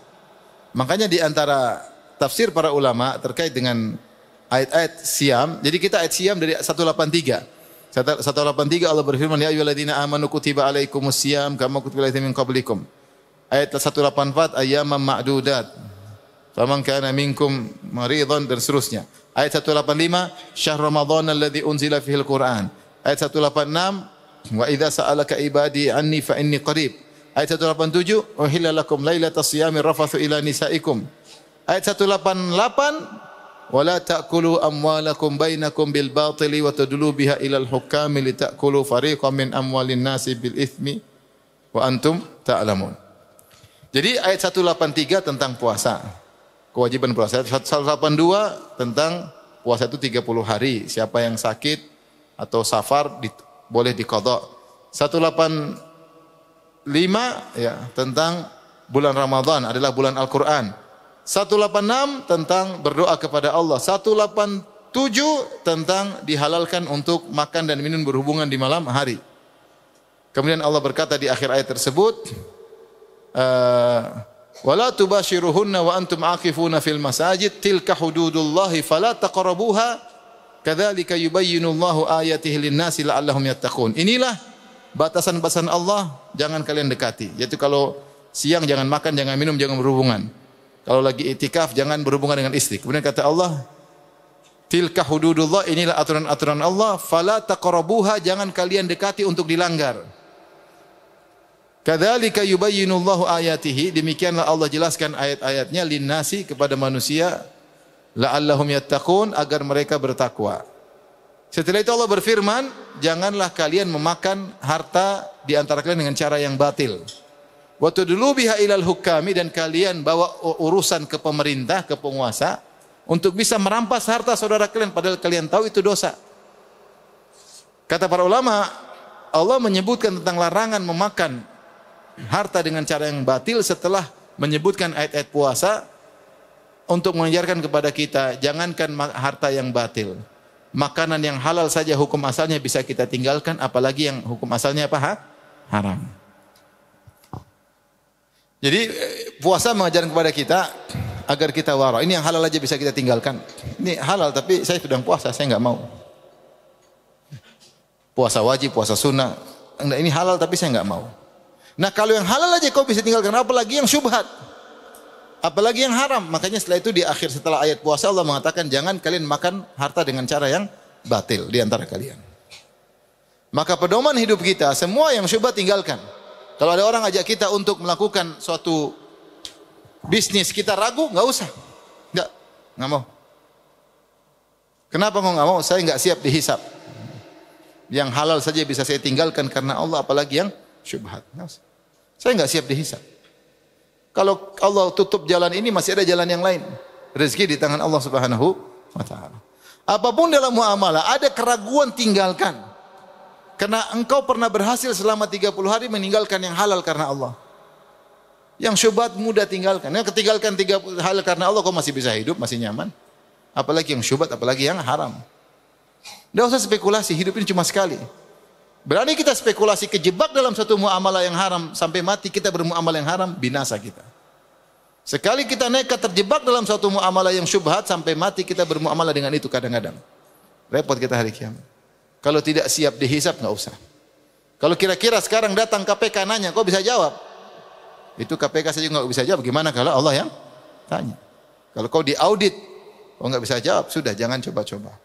Makanya di antara tafsir para ulama terkait dengan ayat-ayat siam. Jadi kita ayat siam dari 183. 183 Allah berfirman, ya ayyuhalladzina amanu kutiba alaikumus siyam kama kutiba alal ladzina min qablikum. Ayat 184 ayyaman ma'dudat. Faman kana minkum maridhan dan seterusnya. Ayat 185 syahr ramadhan alladzi unzila fihil Qur'an. Ayat 186 wa idza sa'alaka ibadi anni fa inni qarib. Ayat 187 uhilla lakum lailatas siyami rafathu ila nisaikum. Ayat 188 wala ta'kulu amwalakum bainakum bil batili wa tadlu biha ilal hukami li ta'kulu fariqan min amwalin nasi bil itsmi wa antum ta'lamun. Jadi ayat 183 tentang puasa. Kewajiban puasa. 182 tentang puasa itu 30 hari. Siapa yang sakit atau safar boleh diqadha. 185 ya tentang bulan Ramadan adalah bulan Al-Qur'an. 186 tentang berdoa kepada Allah. 187 tentang dihalalkan untuk makan dan minum berhubungan di malam hari. Kemudian Allah berkata di akhir ayat tersebut, wala tubashiruhunna wa antum aqifuna fil masajid tilka hududullahi fala taqrabuha kadzalika yubayyinullahu ayatihi lin-nasi la'allahum yattaqun. Inilah batasan-batasan Allah, jangan kalian dekati. Yaitu kalau siang jangan makan, jangan minum, jangan berhubungan. Kalau lagi itikaf jangan berhubungan dengan istri. Kemudian kata Allah, tilka hududullah, inilah aturan-aturan Allah, fala taqrabuha, jangan kalian dekati untuk dilanggar. Kadzalika yubayyinullahu ayatihi, demikianlah Allah jelaskan ayat-ayatnya linnasi kepada manusia, la'allahum yattaqun, agar mereka bertakwa. Setelah itu Allah berfirman, janganlah kalian memakan harta di antara kalian dengan cara yang batil. Wa tudlu biha ilal hukami, dan kalian bawa urusan ke pemerintah, ke penguasa untuk bisa merampas harta saudara kalian padahal kalian tahu itu dosa. Kata para ulama, Allah menyebutkan tentang larangan memakan harta dengan cara yang batil setelah menyebutkan ayat-ayat puasa untuk mengajarkan kepada kita jangankan harta yang batil. Makanan yang halal saja hukum asalnya bisa kita tinggalkan, apalagi yang hukum asalnya apa? Haram. Jadi puasa mengajarkan kepada kita agar kita wara. Ini yang halal aja bisa kita tinggalkan. Ini halal tapi saya sedang puasa, saya enggak mau. Puasa wajib, puasa sunnah. Enggak, ini halal tapi saya enggak mau. Nah, kalau yang halal aja kau bisa tinggalkan, apalagi yang syubhat. Apalagi yang haram. Makanya setelah itu di akhir setelah ayat puasa Allah mengatakan jangan kalian makan harta dengan cara yang batil di antara kalian. Maka pedoman hidup kita semua yang syubhat tinggalkan. Kalau ada orang ajak kita untuk melakukan suatu bisnis, kita ragu, enggak usah. Enggak mau. Kenapa enggak mau? Saya enggak siap dihisab. Yang halal saja bisa saya tinggalkan karena Allah, apalagi yang syubhat. Saya enggak siap dihisab. Kalau Allah tutup jalan ini, masih ada jalan yang lain. Rezeki di tangan Allah Subhanahu wa taala. Apapun dalam muamalah ada keraguan, tinggalkan. Karena engkau pernah berhasil selama 30 hari meninggalkan yang halal karena Allah. Yang syubhat mudah tinggalkan. Yang ketinggalkan 30 halal karena Allah, kau masih bisa hidup, masih nyaman. Apalagi yang syubhat, apalagi yang haram. Tidak usah spekulasi, hidup ini cuma sekali. Berani kita spekulasi, kejebak dalam satu muamalah yang haram, sampai mati kita bermuamalah yang haram, binasa kita. Sekali kita nekat terjebak dalam satu muamalah yang syubhat, sampai mati kita bermuamalah dengan itu kadang-kadang. Repot kita hari kiamat. Kalau tidak siap dihisab, enggak usah. Kalau kira-kira sekarang datang KPK nanya, kau bisa jawab? Itu KPK saja enggak bisa jawab, gimana kalau Allah yang tanya? Kalau kau diaudit, kau enggak bisa jawab, sudah jangan coba-coba.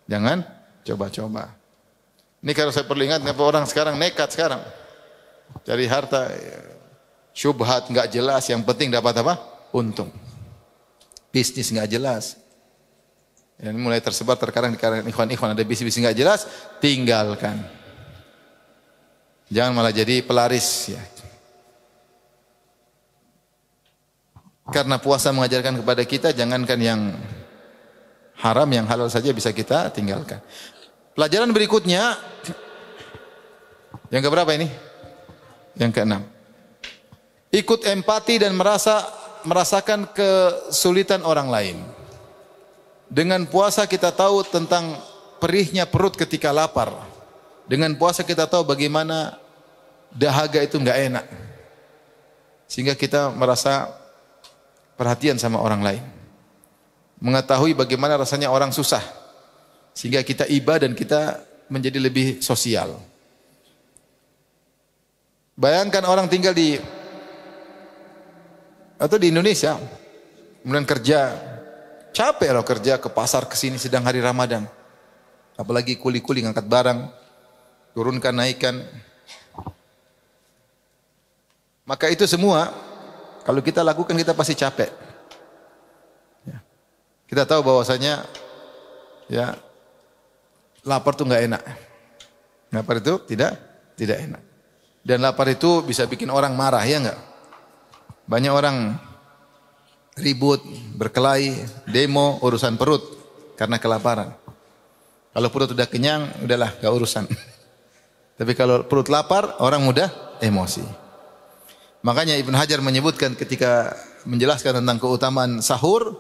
Jangan coba-coba. Ini kalau saya perlu ingat, kenapa orang sekarang nekat sekarang? Cari harta, syubhat enggak jelas, yang penting dapat apa? Untung. Bisnis enggak jelas. Dan mulai tersebar terkadang di kalangan ikhwan-ikhwan ada bisnis-bisnis enggak jelas, tinggalkan. Jangan malah jadi pelaris ya. Karena puasa mengajarkan kepada kita jangankan yang haram, yang halal saja bisa kita tinggalkan. Pelajaran berikutnya yang keberapa ini? Yang keenam. Ikut empati dan merasakan kesulitan orang lain. Dengan puasa kita tahu tentang perihnya perut ketika lapar. Dengan puasa kita tahu bagaimana dahaga itu enggak enak. Sehingga kita merasa perhatian sama orang lain. Mengetahui bagaimana rasanya orang susah. Sehingga kita iba dan kita menjadi lebih sosial. Bayangkan orang tinggal di Indonesia, kemudian kerja, capek loh kerja ke pasar ke sini sedang hari Ramadan. Apalagi kuli-kuli ngangkat barang, turunkan naikkan. Maka itu semua kalau kita lakukan kita pasti capek. Ya. Kita tahu bahwasanya ya lapar itu enggak enak. Lapar itu tidak enak. Dan lapar itu bisa bikin orang marah, ya enggak? Banyak orang ribut, berkelahi, demo, urusan perut karena kelaparan. Kalau perut udah kenyang, udahlah, enggak urusan. Tapi kalau perut lapar, orang mudah emosi. Makanya Ibnu Hajar menyebutkan ketika menjelaskan tentang keutamaan sahur,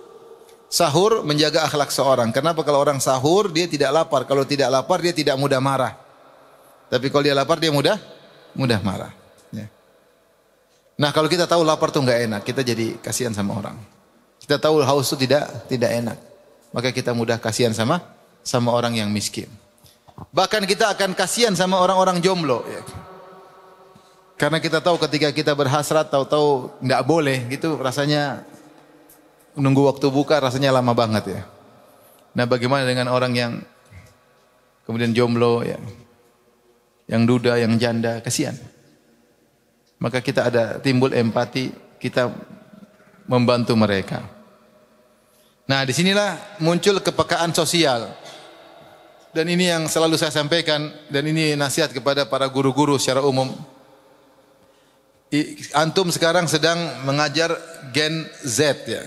sahur menjaga akhlak seorang. Kenapa kalau orang sahur dia tidak lapar? Kalau tidak lapar dia tidak mudah marah. Tapi kalau dia lapar dia mudah marah. Ya. Nah kalau kita tahu lapar itu enggak enak, kita jadi kasihan sama orang. Kita tahu haus itu tidak enak, maka kita mudah kasihan sama orang yang miskin. Bahkan kita akan kasihan sama orang-orang jomblo. Ya. Karena kita tahu ketika kita berhasrat, tahu-tahu enggak boleh, gitu rasanya nunggu waktu buka rasanya lama banget ya. Nah bagaimana dengan orang yang kemudian jomblo ya? Yang duda, yang janda, kasihan. Maka kita ada timbul empati, kita membantu mereka. Nah, disinilah muncul kepekaan sosial. Dan ini yang selalu saya sampaikan, dan ini nasihat kepada para guru-guru secara umum. Antum sekarang sedang mengajar Gen Z ya.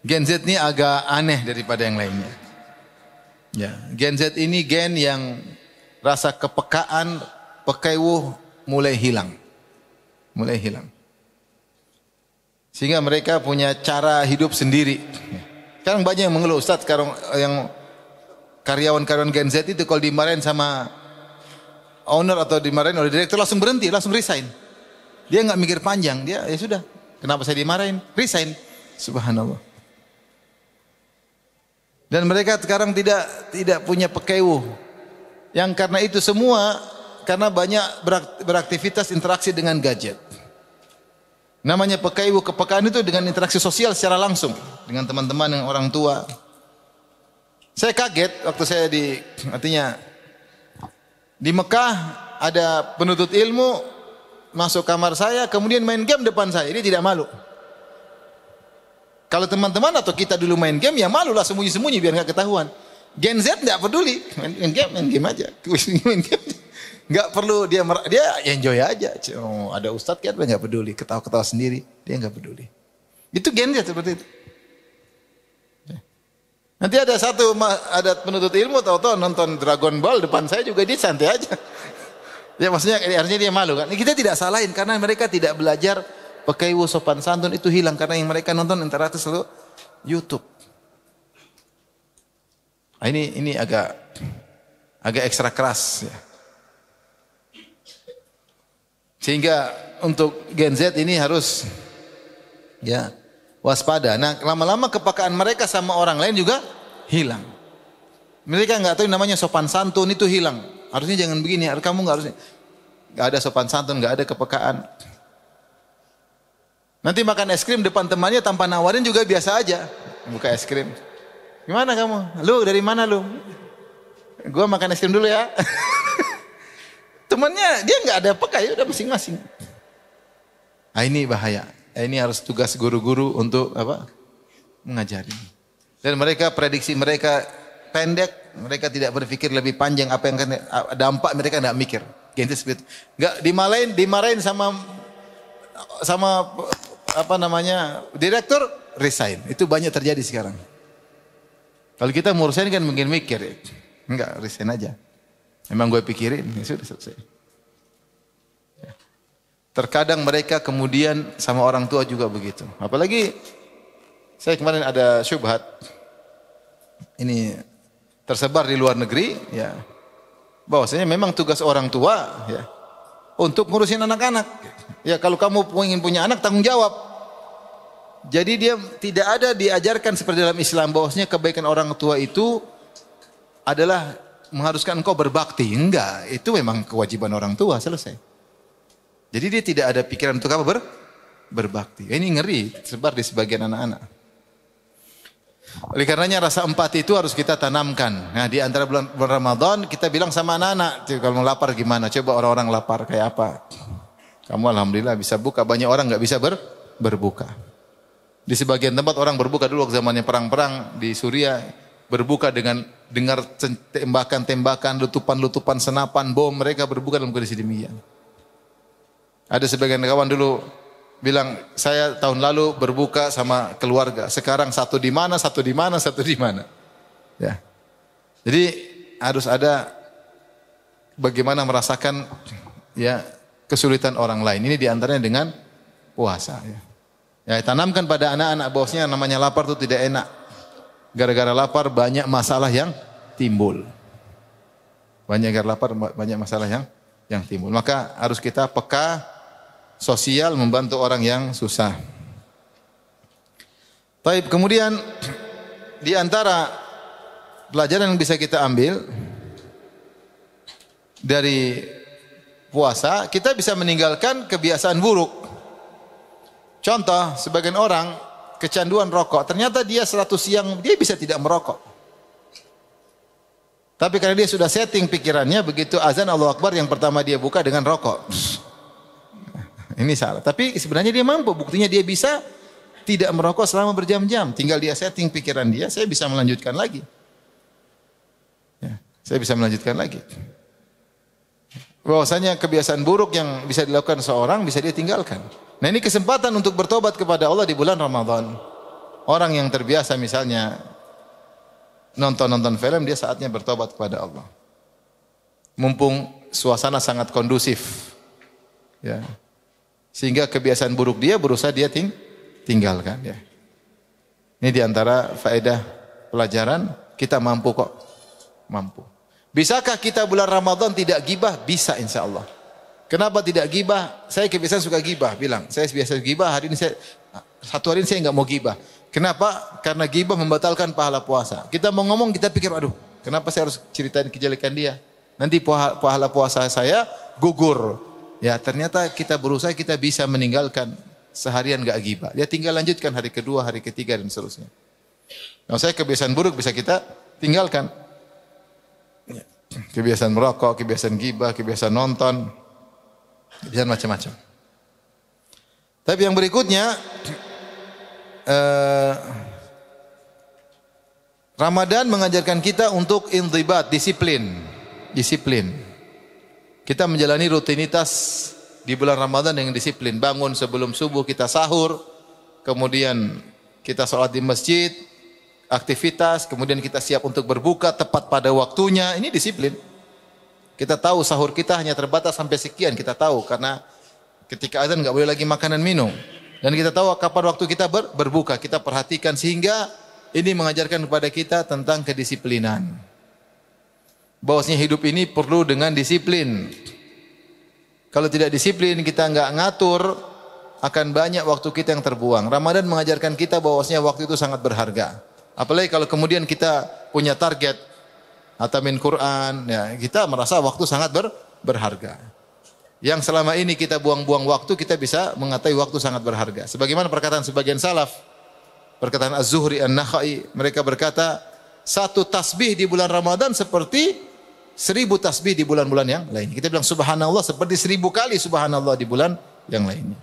Gen Z ini agak aneh daripada yang lainnya. Ya, Gen Z ini gen yang rasa kepekaan, pekewuh mulai hilang. Mulai hilang. Sehingga mereka punya cara hidup sendiri. Sekarang banyak yang mengeluh, Ustaz, sekarang yang karyawan-karyawan Gen Z itu kalau dimarahin sama owner atau dimarahin oleh direktur langsung berhenti, langsung resign. Dia enggak mikir panjang, dia ya sudah. Kenapa saya dimarahin? Resign. Subhanallah. Dan mereka sekarang tidak punya pekewuh. Yang karena itu semua karena banyak beraktivitas interaksi dengan gadget. Namanya pekewuh, kepekaan itu dengan interaksi sosial secara langsung dengan teman-teman dengan orang tua. Saya kaget waktu saya artinya di Mekah ada penuntut ilmu masuk kamar saya kemudian main game depan saya, dia tidak malu. Kalau teman-teman atau kita dulu main game ya malulah sembunyi-sembunyi biar enggak ketahuan. Gen Z tidak peduli, main game aja, main game, nggak perlu dia enjoy aja. Oh, ada ustadz kan nggak peduli, ketawa-ketawa sendiri, dia nggak peduli. Itu Gen Z seperti itu. Nanti ada penuntut ilmu tahu-tahu nonton Dragon Ball depan saya juga dia santai aja. Ya maksudnya artinya dia malu kan? Kita tidak salahin karena mereka tidak belajar pekewuh sopan santun itu hilang karena yang mereka nonton interaktif selalu YouTube. Ini agak ekstra keras ya. Sehingga untuk Gen Z ini harus ya waspada. Nah, lama-lama kepekaan mereka sama orang lain juga hilang. Mereka enggak tahu namanya sopan santun itu hilang. Harusnya jangan begini, kamu enggak harusnya. Enggak ada sopan santun, enggak ada kepekaan. Nanti makan es krim depan temannya tanpa nawarin juga biasa aja. Buka es krim. Gimana kamu? Lu dari mana lu? Gua makan es krim dulu ya. Temannya dia enggak ada peka ya udah masing-masing. Ah ini bahaya. Ini harus tugas guru-guru untuk apa? Mengajari. Dan mereka prediksi mereka pendek, mereka tidak berpikir lebih panjang apa yang akan dampak mereka enggak mikir. Gitu seperti itu. Enggak dimarahin sama apa namanya? Direktur resign. Itu banyak terjadi sekarang. Kalau kita mau resign kan mungkin mikir ya. Enggak, resign aja. Memang gue pikirin, ya sudah selesai. Terkadang mereka kemudian sama orang tua juga begitu. Apalagi saya kemarin ada syubhat. Ini tersebar di luar negeri, ya. Bahwasanya memang tugas orang tua, ya, untuk ngurusin anak-anak. Ya, kalau kamu ingin punya anak, tanggung jawab. Jadi dia tidak ada diajarkan seperti dalam Islam bahwasanya kebaikan orang tua itu adalah mengharuskan engkau berbakti. Enggak, itu memang kewajiban orang tua, selesai. Jadi dia tidak ada pikiran untuk apa? Berbakti. Ini ngeri, sebar di sebagian anak-anak. Oleh karenanya rasa empati itu harus kita tanamkan. Nah, di antara bulan Ramadan kita bilang sama anak-anak, kalau mau lapar gimana? Coba orang-orang lapar kayak apa? Kamu alhamdulillah bisa buka, banyak orang nggak bisa berbuka. Di sebagian tempat orang berbuka dulu zamannya perang-perang di Suriah, berbuka dengan dengar tembakan-tembakan, lutupan-lutupan senapan bom, mereka berbuka dalam kondisi demikian. Ada sebagian kawan dulu bilang, saya tahun lalu berbuka sama keluarga. Sekarang satu di mana, satu di mana, satu di mana. Ya. Jadi harus ada bagaimana merasakan, ya, kesulitan orang lain. Ini diantaranya dengan puasa. Ya. Ya, tanamkan pada anak-anak bahwasanya namanya lapar itu tidak enak. Gara-gara lapar banyak masalah yang timbul. Gara-gara lapar banyak masalah yang timbul. Maka harus kita peka, sosial, membantu orang yang susah. Baik, kemudian di antara pelajaran yang bisa kita ambil dari puasa, kita bisa meninggalkan kebiasaan buruk. Contoh, sebagian orang kecanduan rokok, ternyata dia 100 siang dia bisa tidak merokok. Tapi karena dia sudah setting pikirannya, begitu azan Allahu Akbar yang pertama dia buka dengan rokok. Ini salah. Tapi sebenarnya dia mampu. Buktinya dia bisa tidak merokok selama berjam-jam. Tinggal dia setting pikiran dia, saya bisa melanjutkan lagi. Ya, saya bisa melanjutkan lagi. Bahwasanya kebiasaan buruk yang bisa dilakukan seorang bisa dia tinggalkan. Nah, ini kesempatan untuk bertobat kepada Allah di bulan Ramadan. Orang yang terbiasa misalnya nonton film, dia saatnya bertobat kepada Allah. Mumpung suasana sangat kondusif. Ya. Sehingga kebiasaan buruk dia berusaha dia tinggalkan, ya. Ini diantara faedah pelajaran, kita mampu kok. Mampu. Bisakah kita bulan Ramadan tidak gibah? Bisa, insya Allah. Kenapa tidak gibah? Saya kebiasaan suka gibah, bilang. Saya biasa gibah, hari ini satu hari ini saya enggak mau gibah. Kenapa? Karena gibah membatalkan pahala puasa. Kita mau ngomong, kita pikir, aduh, kenapa saya harus ceritain kejelekan dia? Nanti pahala puasa saya gugur. Ya, ternyata kita berusaha, kita bisa meninggalkan seharian enggak gibah. Dia tinggal lanjutkan hari kedua, hari ketiga dan seterusnya. Nah, saya kebiasaan buruk bisa kita tinggalkan. Kebiasaan merokok, kebiasaan gibah, kebiasaan nonton, kebiasaan macam-macam. Tapi yang berikutnya, Ramadan mengajarkan kita untuk indhibat, disiplin. Kita menjalani rutinitas di bulan Ramadan dengan disiplin. Bangun sebelum subuh, kita sahur, kemudian kita sholat di masjid, aktivitas, kemudian kita siap untuk berbuka tepat pada waktunya. Ini disiplin. Kita tahu sahur kita hanya terbatas sampai sekian, kita tahu, karena ketika azan enggak boleh lagi makanan minum. Dan kita tahu kapan waktu kita berbuka, kita perhatikan, sehingga ini mengajarkan kepada kita tentang kedisiplinan. Bahwasanya hidup ini perlu dengan disiplin. Kalau tidak disiplin, kita enggak ngatur, akan banyak waktu kita yang terbuang. Ramadan mengajarkan kita bahwasanya waktu itu sangat berharga. Apalagi kalau kemudian kita punya target hatamin Quran, ya, kita merasa waktu sangat berharga. Yang selama ini kita buang-buang waktu, kita bisa mengetahui waktu sangat berharga. Sebagaimana perkataan sebagian salaf, perkataan Az-Zuhri An-Nakhai, mereka berkata, satu tasbih di bulan Ramadan seperti 1000 tasbih di bulan-bulan yang lain. Kita bilang subhanallah seperti 1000 kali subhanallah di bulan yang lainnya.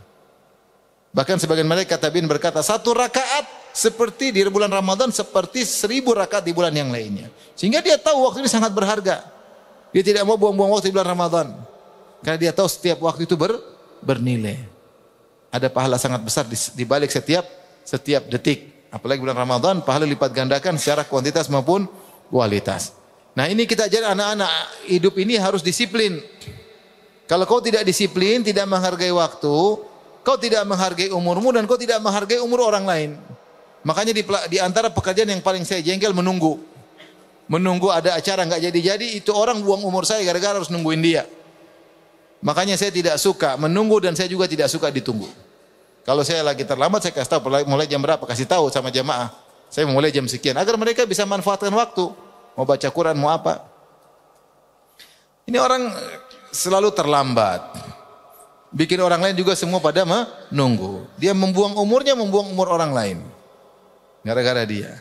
Bahkan sebagian mereka tabi'in berkata, satu rakaat seperti di bulan Ramadan seperti 1000 rakaat di bulan yang lainnya. Sehingga dia tahu waktu ini sangat berharga. Dia tidak mau buang-buang waktu di bulan Ramadan. Karena dia tahu setiap waktu itu bernilai. Ada pahala sangat besar di balik setiap detik. Apalagi bulan Ramadan, pahala lipat gandakan secara kuantitas maupun kualitas. Nah, ini kita ajar anak-anak, hidup ini harus disiplin. Kalau kau tidak disiplin, tidak menghargai waktu, kau tidak menghargai umurmu dan kau tidak menghargai umur orang lain. Makanya di antara pekerjaan yang paling saya jengkel menunggu. menunggu ada acara nggak jadi-jadi, itu orang buang umur saya gara-gara harus nungguin dia. Makanya saya tidak suka menunggu dan saya juga tidak suka ditunggu. Kalau saya lagi terlambat saya kasih tahu mulai jam berapa, kasih tahu sama jamaah. Saya mau mulai jam sekian agar mereka bisa manfaatkan waktu. Mau baca Quran, mau apa. Ini orang selalu terlambat. Bikin orang lain juga semua pada menunggu. Dia membuang umurnya, membuang umur orang lain. Gara-gara dia.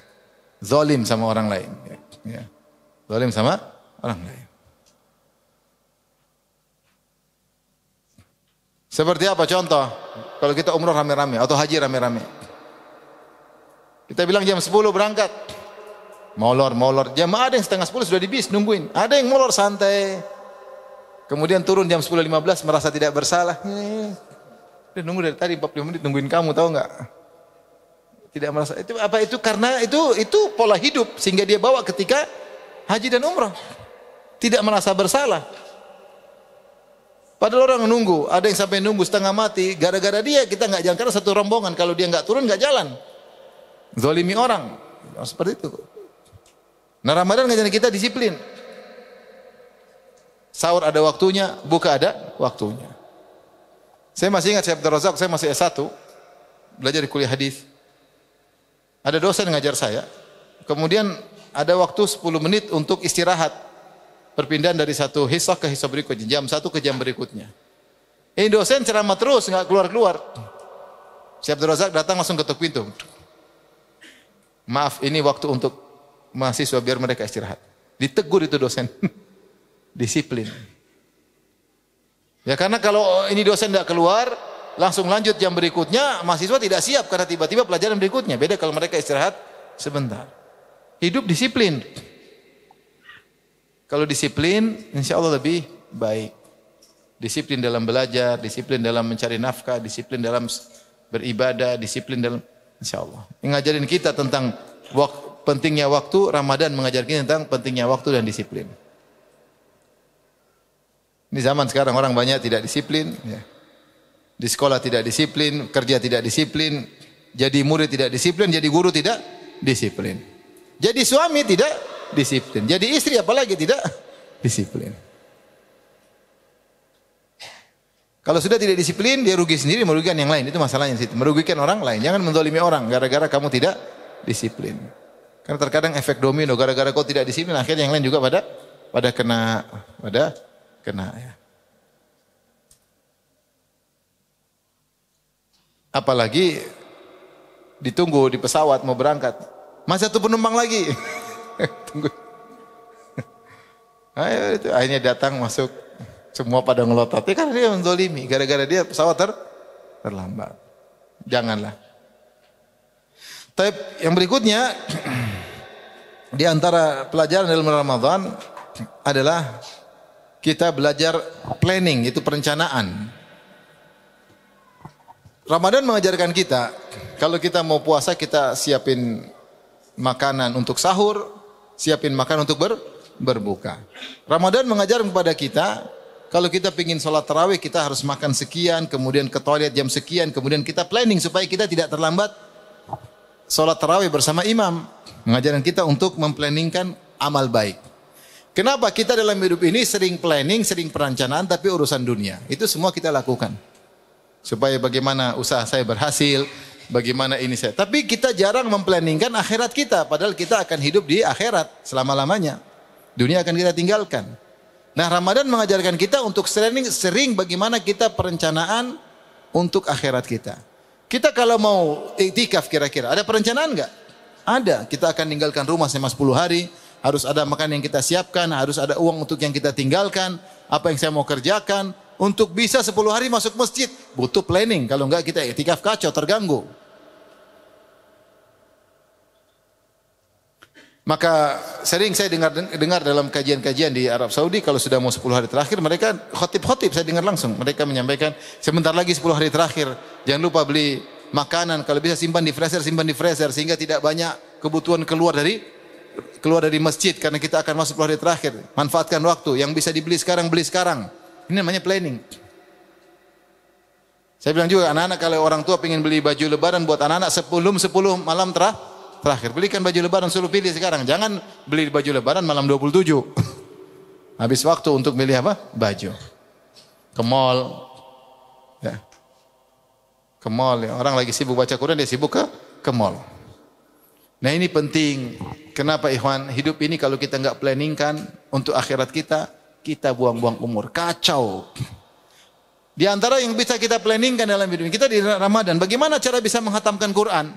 Zalim sama orang lain. Ya. Zalim sama orang lain. Seperti apa contoh? Kalau kita umroh rame-rame atau haji rame-rame. Kita bilang jam 10 berangkat. Molor. Jamaah ada yang setengah 10 sudah di bis nungguin. Ada yang molor santai. Kemudian turun jam 10.15 merasa tidak bersalah. Udah nunggu dari tadi 45 menit nungguin kamu, tahu enggak? Tidak merasa. Itu apa itu? Karena itu pola hidup sehingga dia bawa ketika haji dan umrah. Tidak merasa bersalah. Padahal orang nunggu, ada yang sampai nunggu setengah mati, gara-gara dia kita nggak jalan karena satu rombongan, kalau dia nggak turun nggak jalan. Zalimi orang, seperti itu. Nah Ramadan ngajarin kita disiplin. Sahur ada waktunya, buka ada waktunya. Saya masih ingat Syekh Abdul Razak, saya masih S1, belajar di kuliah hadis. Ada dosen ngajar saya, kemudian ada waktu 10 menit untuk istirahat. Perpindahan dari satu hisah ke hisah berikutnya, jam 1 ke jam berikutnya. Ini dosen ceramah terus, nggak keluar-keluar. Syekh Abdul Razak datang langsung ketuk pintu. Maaf, ini waktu untuk mahasiswa biar mereka istirahat. Ditegur itu dosen. Disiplin. Ya karena kalau ini dosen tidak keluar, langsung lanjut jam berikutnya, mahasiswa tidak siap karena tiba-tiba pelajaran berikutnya. Beda kalau mereka istirahat sebentar. Hidup disiplin. Kalau disiplin, insya Allah lebih baik. Disiplin dalam belajar, disiplin dalam mencari nafkah, disiplin dalam beribadah, disiplin dalam, insya Allah. Mengajarin kita tentang pentingnya waktu, Ramadan mengajar kita tentang pentingnya waktu dan disiplin. Ini zaman sekarang orang banyak tidak disiplin. Ya. Di sekolah tidak disiplin, kerja tidak disiplin, jadi murid tidak disiplin, jadi guru tidak disiplin. Jadi suami tidak disiplin. Jadi istri apalagi tidak disiplin. Kalau sudah tidak disiplin, dia rugi sendiri, merugikan yang lain. Itu masalahnya situ. Merugikan orang lain. Jangan menzalimi orang gara-gara kamu tidak disiplin. Karena terkadang efek domino, gara-gara kau tidak disiplin, akhirnya yang lain juga pada kena ya. Apalagi ditunggu di pesawat mau berangkat. Masih satu penumpang lagi. Tunggu. Ayo, itu akhirnya datang masuk semua pada ngelotot. Ya karena dia menzalimi, gara-gara dia pesawat terlambat. Janganlah. Tapi yang berikutnya di antara pelajaran dalam Ramadan adalah kita belajar planning, itu perencanaan. Ramadan mengajarkan kita kalau kita mau puasa kita siapin makanan untuk sahur, siapin makan untuk berbuka. Ramadan mengajar kepada kita, kalau kita ingin sholat tarawih, kita harus makan sekian, kemudian ke toilet jam sekian, kemudian kita planning supaya kita tidak terlambat sholat tarawih bersama imam. Mengajarkan kita untuk memplanningkan amal baik. Kenapa kita dalam hidup ini sering planning, sering perencanaan, tapi urusan dunia. Itu semua kita lakukan. Supaya bagaimana usaha saya berhasil, bagaimana ini saya. Tapi kita jarang memplanningkan akhirat kita. Padahal kita akan hidup di akhirat selama-lamanya. Dunia akan kita tinggalkan. Nah Ramadan mengajarkan kita untuk sering bagaimana kita perencanaan untuk akhirat kita. Kita kalau mau iktikaf kira-kira, ada perencanaan enggak? Ada. Kita akan tinggalkan rumah selama 10 hari. Harus ada makan yang kita siapkan. Harus ada uang untuk yang kita tinggalkan. Apa yang saya mau kerjakan. Untuk bisa 10 hari masuk masjid. Butuh planning. Kalau enggak kita iktikaf kacau, terganggu. Maka sering saya dengar dalam kajian-kajian di Arab Saudi, kalau sudah mau 10 hari terakhir, mereka khotib-khotib, saya dengar langsung. Mereka menyampaikan, sebentar lagi 10 hari terakhir, jangan lupa beli makanan, kalau bisa simpan di freezer, sehingga tidak banyak kebutuhan keluar dari masjid, karena kita akan masuk 10 hari terakhir. Manfaatkan waktu, yang bisa dibeli sekarang, beli sekarang. Ini namanya planning. Saya bilang juga, anak-anak kalau orang tua ingin beli baju lebaran buat anak-anak sebelum 10 malam terakhir. Belikan baju lebaran, suruh pilih sekarang. Jangan beli baju lebaran malam 27. Habis waktu untuk milih apa? Baju. Ke mall. Ya. Ke mall. Ya. Orang lagi sibuk baca Quran, dia sibuk ke mall. Nah ini penting. Kenapa ikhwan? Hidup ini kalau kita enggak planningkan untuk akhirat kita, kita buang-buang umur. Kacau. Di antara yang bisa kita planningkan dalam hidup ini, kita di Ramadan, bagaimana cara bisa menghatamkan Quran?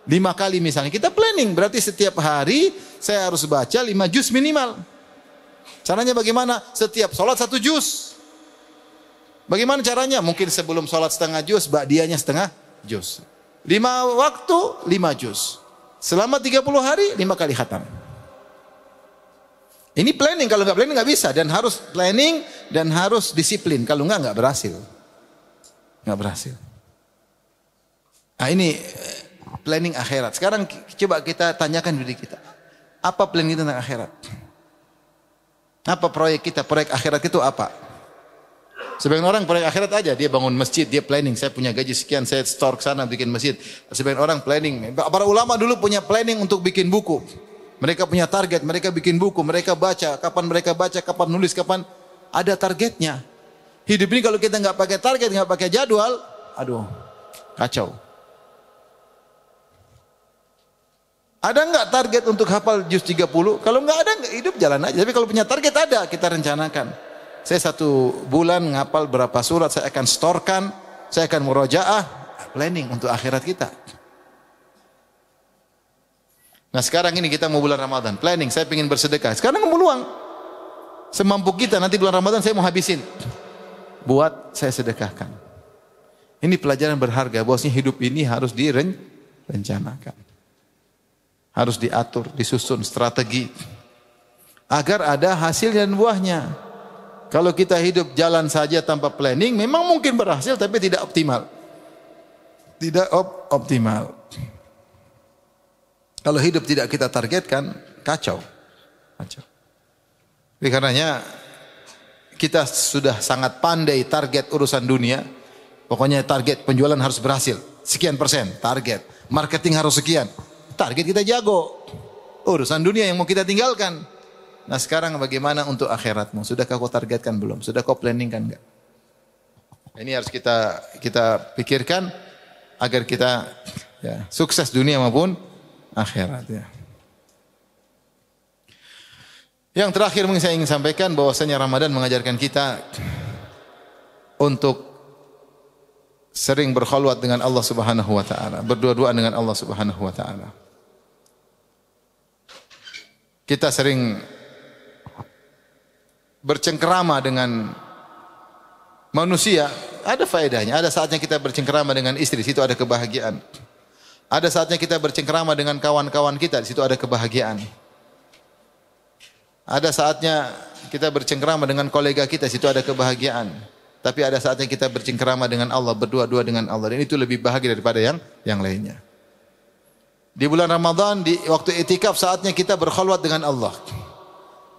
5 kali misalnya. Kita planning, berarti setiap hari saya harus baca 5 juz minimal. Caranya bagaimana? Setiap sholat 1 juz. Bagaimana caranya? Mungkin sebelum sholat setengah juz, ba'diyahnya setengah juz. 5 waktu, 5 juz. Selama 30 hari, 5 kali khatam. Ini planning, kalau nggak planning nggak bisa. Dan harus planning dan harus disiplin. Kalau nggak berhasil. Nggak berhasil. Nah ini planning akhirat. Sekarang coba kita tanyakan diri kita. Apa planning kita tentang akhirat? Apa proyek kita? Proyek akhirat itu apa? Sebagian orang proyek akhirat aja. Dia bangun masjid, dia planning. Saya punya gaji sekian, saya store ke sana bikin masjid. Sebagian orang planning. Para ulama dulu punya planning untuk bikin buku. Mereka punya target, mereka bikin buku, mereka baca, kapan nulis, kapan ada targetnya. Hidup ini kalau kita nggak pakai target, nggak pakai jadwal, aduh, kacau. Ada nggak target untuk hafal juz 30? Kalau nggak ada, hidup jalan aja. Tapi kalau punya target ada, kita rencanakan. Saya 1 bulan ngapal berapa surat, saya akan storekan, saya akan murojaah, planning untuk akhirat kita. Nah sekarang ini kita mau bulan Ramadan, planning, saya ingin bersedekah. Sekarang meluang, semampu kita, nanti bulan Ramadan saya mau habisin. Buat saya sedekahkan. Ini pelajaran berharga, bahwasanya hidup ini harus direncanakan. Harus diatur, disusun strategi. Agar ada hasil dan buahnya. Kalau kita hidup jalan saja tanpa planning, memang mungkin berhasil tapi tidak optimal. Tidak optimal. Kalau hidup tidak kita targetkan, kacau. Oleh karenanya, kita sudah sangat pandai target urusan dunia. Pokoknya target penjualan harus berhasil. Sekian persen, target. Marketing harus sekian. Target kita jago. Urusan dunia yang mau kita tinggalkan. Nah sekarang bagaimana untuk akhiratmu? Sudah kau targetkan belum? Sudah kau planningkan enggak? Ini harus kita pikirkan agar kita sukses dunia maupun akhirat ya. Yang terakhir mungkin saya ingin sampaikan bahwasanya Ramadan mengajarkan kita untuk sering berkhalwat dengan Allah Subhanahu wa taala, berdua-duaan dengan Allah Subhanahu wa taala. Kita sering bercengkerama dengan manusia, ada faedahnya. Ada saatnya kita bercengkerama dengan istri, situ ada kebahagiaan. Ada saatnya kita bercengkerama dengan kawan-kawan kita, di situ ada kebahagiaan. Ada saatnya kita bercengkerama dengan kolega kita, di situ ada kebahagiaan. Tapi ada saatnya kita bercengkerama dengan Allah, berdua-dua dengan Allah, dan itu lebih bahagia daripada yang lainnya. Di bulan Ramadan, di waktu i'tikaf, saatnya kita berkhalwat dengan Allah.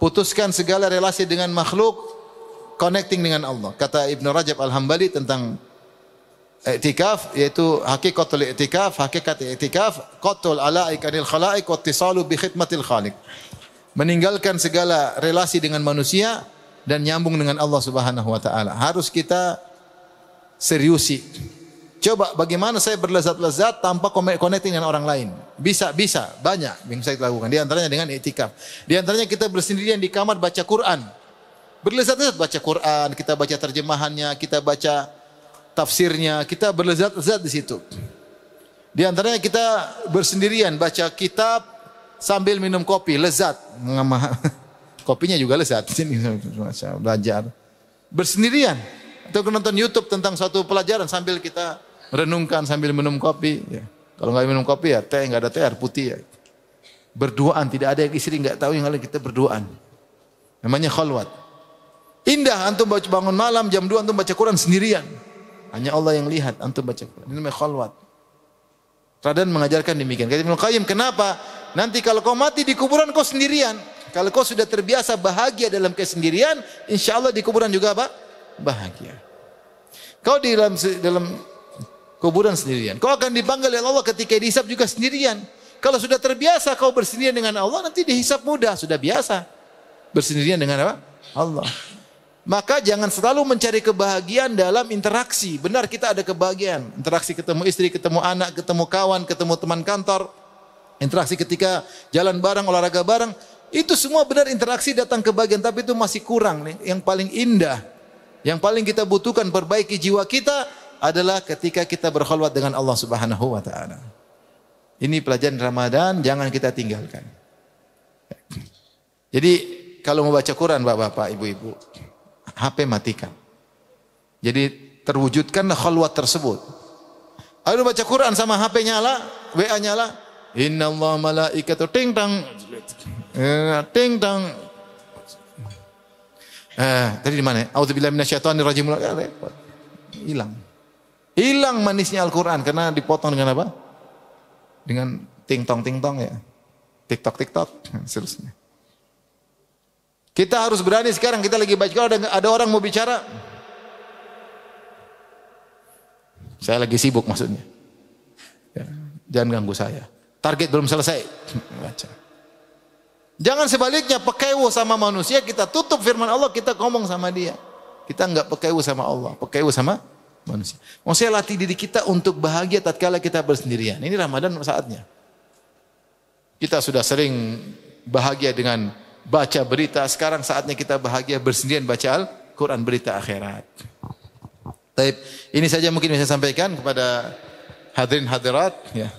Putuskan segala relasi dengan makhluk, connecting dengan Allah. Kata Ibn Rajab Al-Hambali tentang i'tikaf, yaitu hakikatul i'tikaf, hakikat i'tikaf, qatul alaik anil khalaik wa ittisalu bi khidmatil khaliq. Meninggalkan segala relasi dengan manusia dan nyambung dengan Allah Subhanahu wa taala. Harus kita seriusi. Coba bagaimana saya berlezat-lezat tanpa connecting dengan orang lain? Bisa, banyak yang saya lakukan. Di antaranya dengan i'tikaf. Di antaranya kita bersendirian di kamar baca Quran. Berlezat-lezat baca Quran, kita baca terjemahannya, kita baca tafsirnya, kita berlezat-lezat di situ. Di antaranya kita bersendirian baca kitab sambil minum kopi, lezat. Kopinya juga lezat. Sini belajar. Bersendirian atau nonton YouTube tentang suatu pelajaran sambil kita renungkan sambil minum kopi. Ya. Kalau nggak minum kopi ya teh, nggak ada teh air putih ya. Berduaan, tidak ada yang istri nggak tahu yang lain, kita berduaan. Namanya khalwat. Indah antum bangun malam jam 2 antum baca Quran sendirian. Hanya Allah yang lihat antum baca Quran. Ini namanya khalwat. Radan mengajarkan demikian. Kata Ibnu Qayyim, kenapa? Nanti kalau kau mati di kuburan kau sendirian. Kalau kau sudah terbiasa bahagia dalam kesendirian, insya Allah di kuburan juga apa? Bahagia. Kau di dalam kuburan sendirian. Kau akan dipanggil oleh Allah ketika dihisab juga sendirian. Kalau sudah terbiasa kau bersendirian dengan Allah, nanti dihisap mudah. Sudah biasa bersendirian dengan apa? Allah. Maka jangan selalu mencari kebahagiaan dalam interaksi. Benar kita ada kebahagiaan. Interaksi ketemu istri, ketemu anak, ketemu kawan, ketemu teman kantor. Interaksi ketika jalan bareng, olahraga bareng. Itu semua benar interaksi datang kebahagiaan. Tapi itu masih kurang. Yang paling indah, yang paling kita butuhkan perbaiki jiwa kita adalah ketika kita berkhulwat dengan Allah Subhanahu wa taala. Ini pelajaran Ramadan, jangan kita tinggalkan. Jadi kalau mau baca Quran Bapak-bapak, Ibu-ibu, HP matikan. Jadi terwujudkanlah khalwat tersebut. Ayo baca Quran sama HP nyala, WA nyala. Innallaha malaikatahu ting tang. Ting tang. Tadi di mana? Auzubillahi minasyaitonir rajim. Hilang. Hilang manisnya Al-Qur'an karena dipotong dengan apa? Dengan ting tong ya. TikTok seterusnya. Kita harus berani sekarang, kita lagi baca, kalau ada orang mau bicara, saya lagi sibuk maksudnya. Ya, jangan ganggu saya. Target belum selesai. Baca. Jangan sebaliknya pekewo sama manusia, kita tutup firman Allah, kita ngomong sama dia. Kita enggak pekewo sama Allah, pekewo sama manusia. Mau saya latih diri kita untuk bahagia tatkala kita bersendirian. Ini Ramadan saatnya. Kita sudah sering bahagia dengan baca berita, sekarang saatnya kita bahagia bersendirian baca Al-Quran, berita akhirat. Baik, ini saja mungkin bisa saya sampaikan kepada hadirin hadirat ya,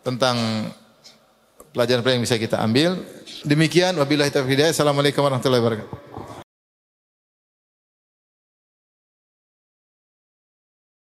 tentang pelajaran yang bisa kita ambil. Demikian, wabillahi taufiq hidayah. Assalamualaikum warahmatullahi wabarakatuh.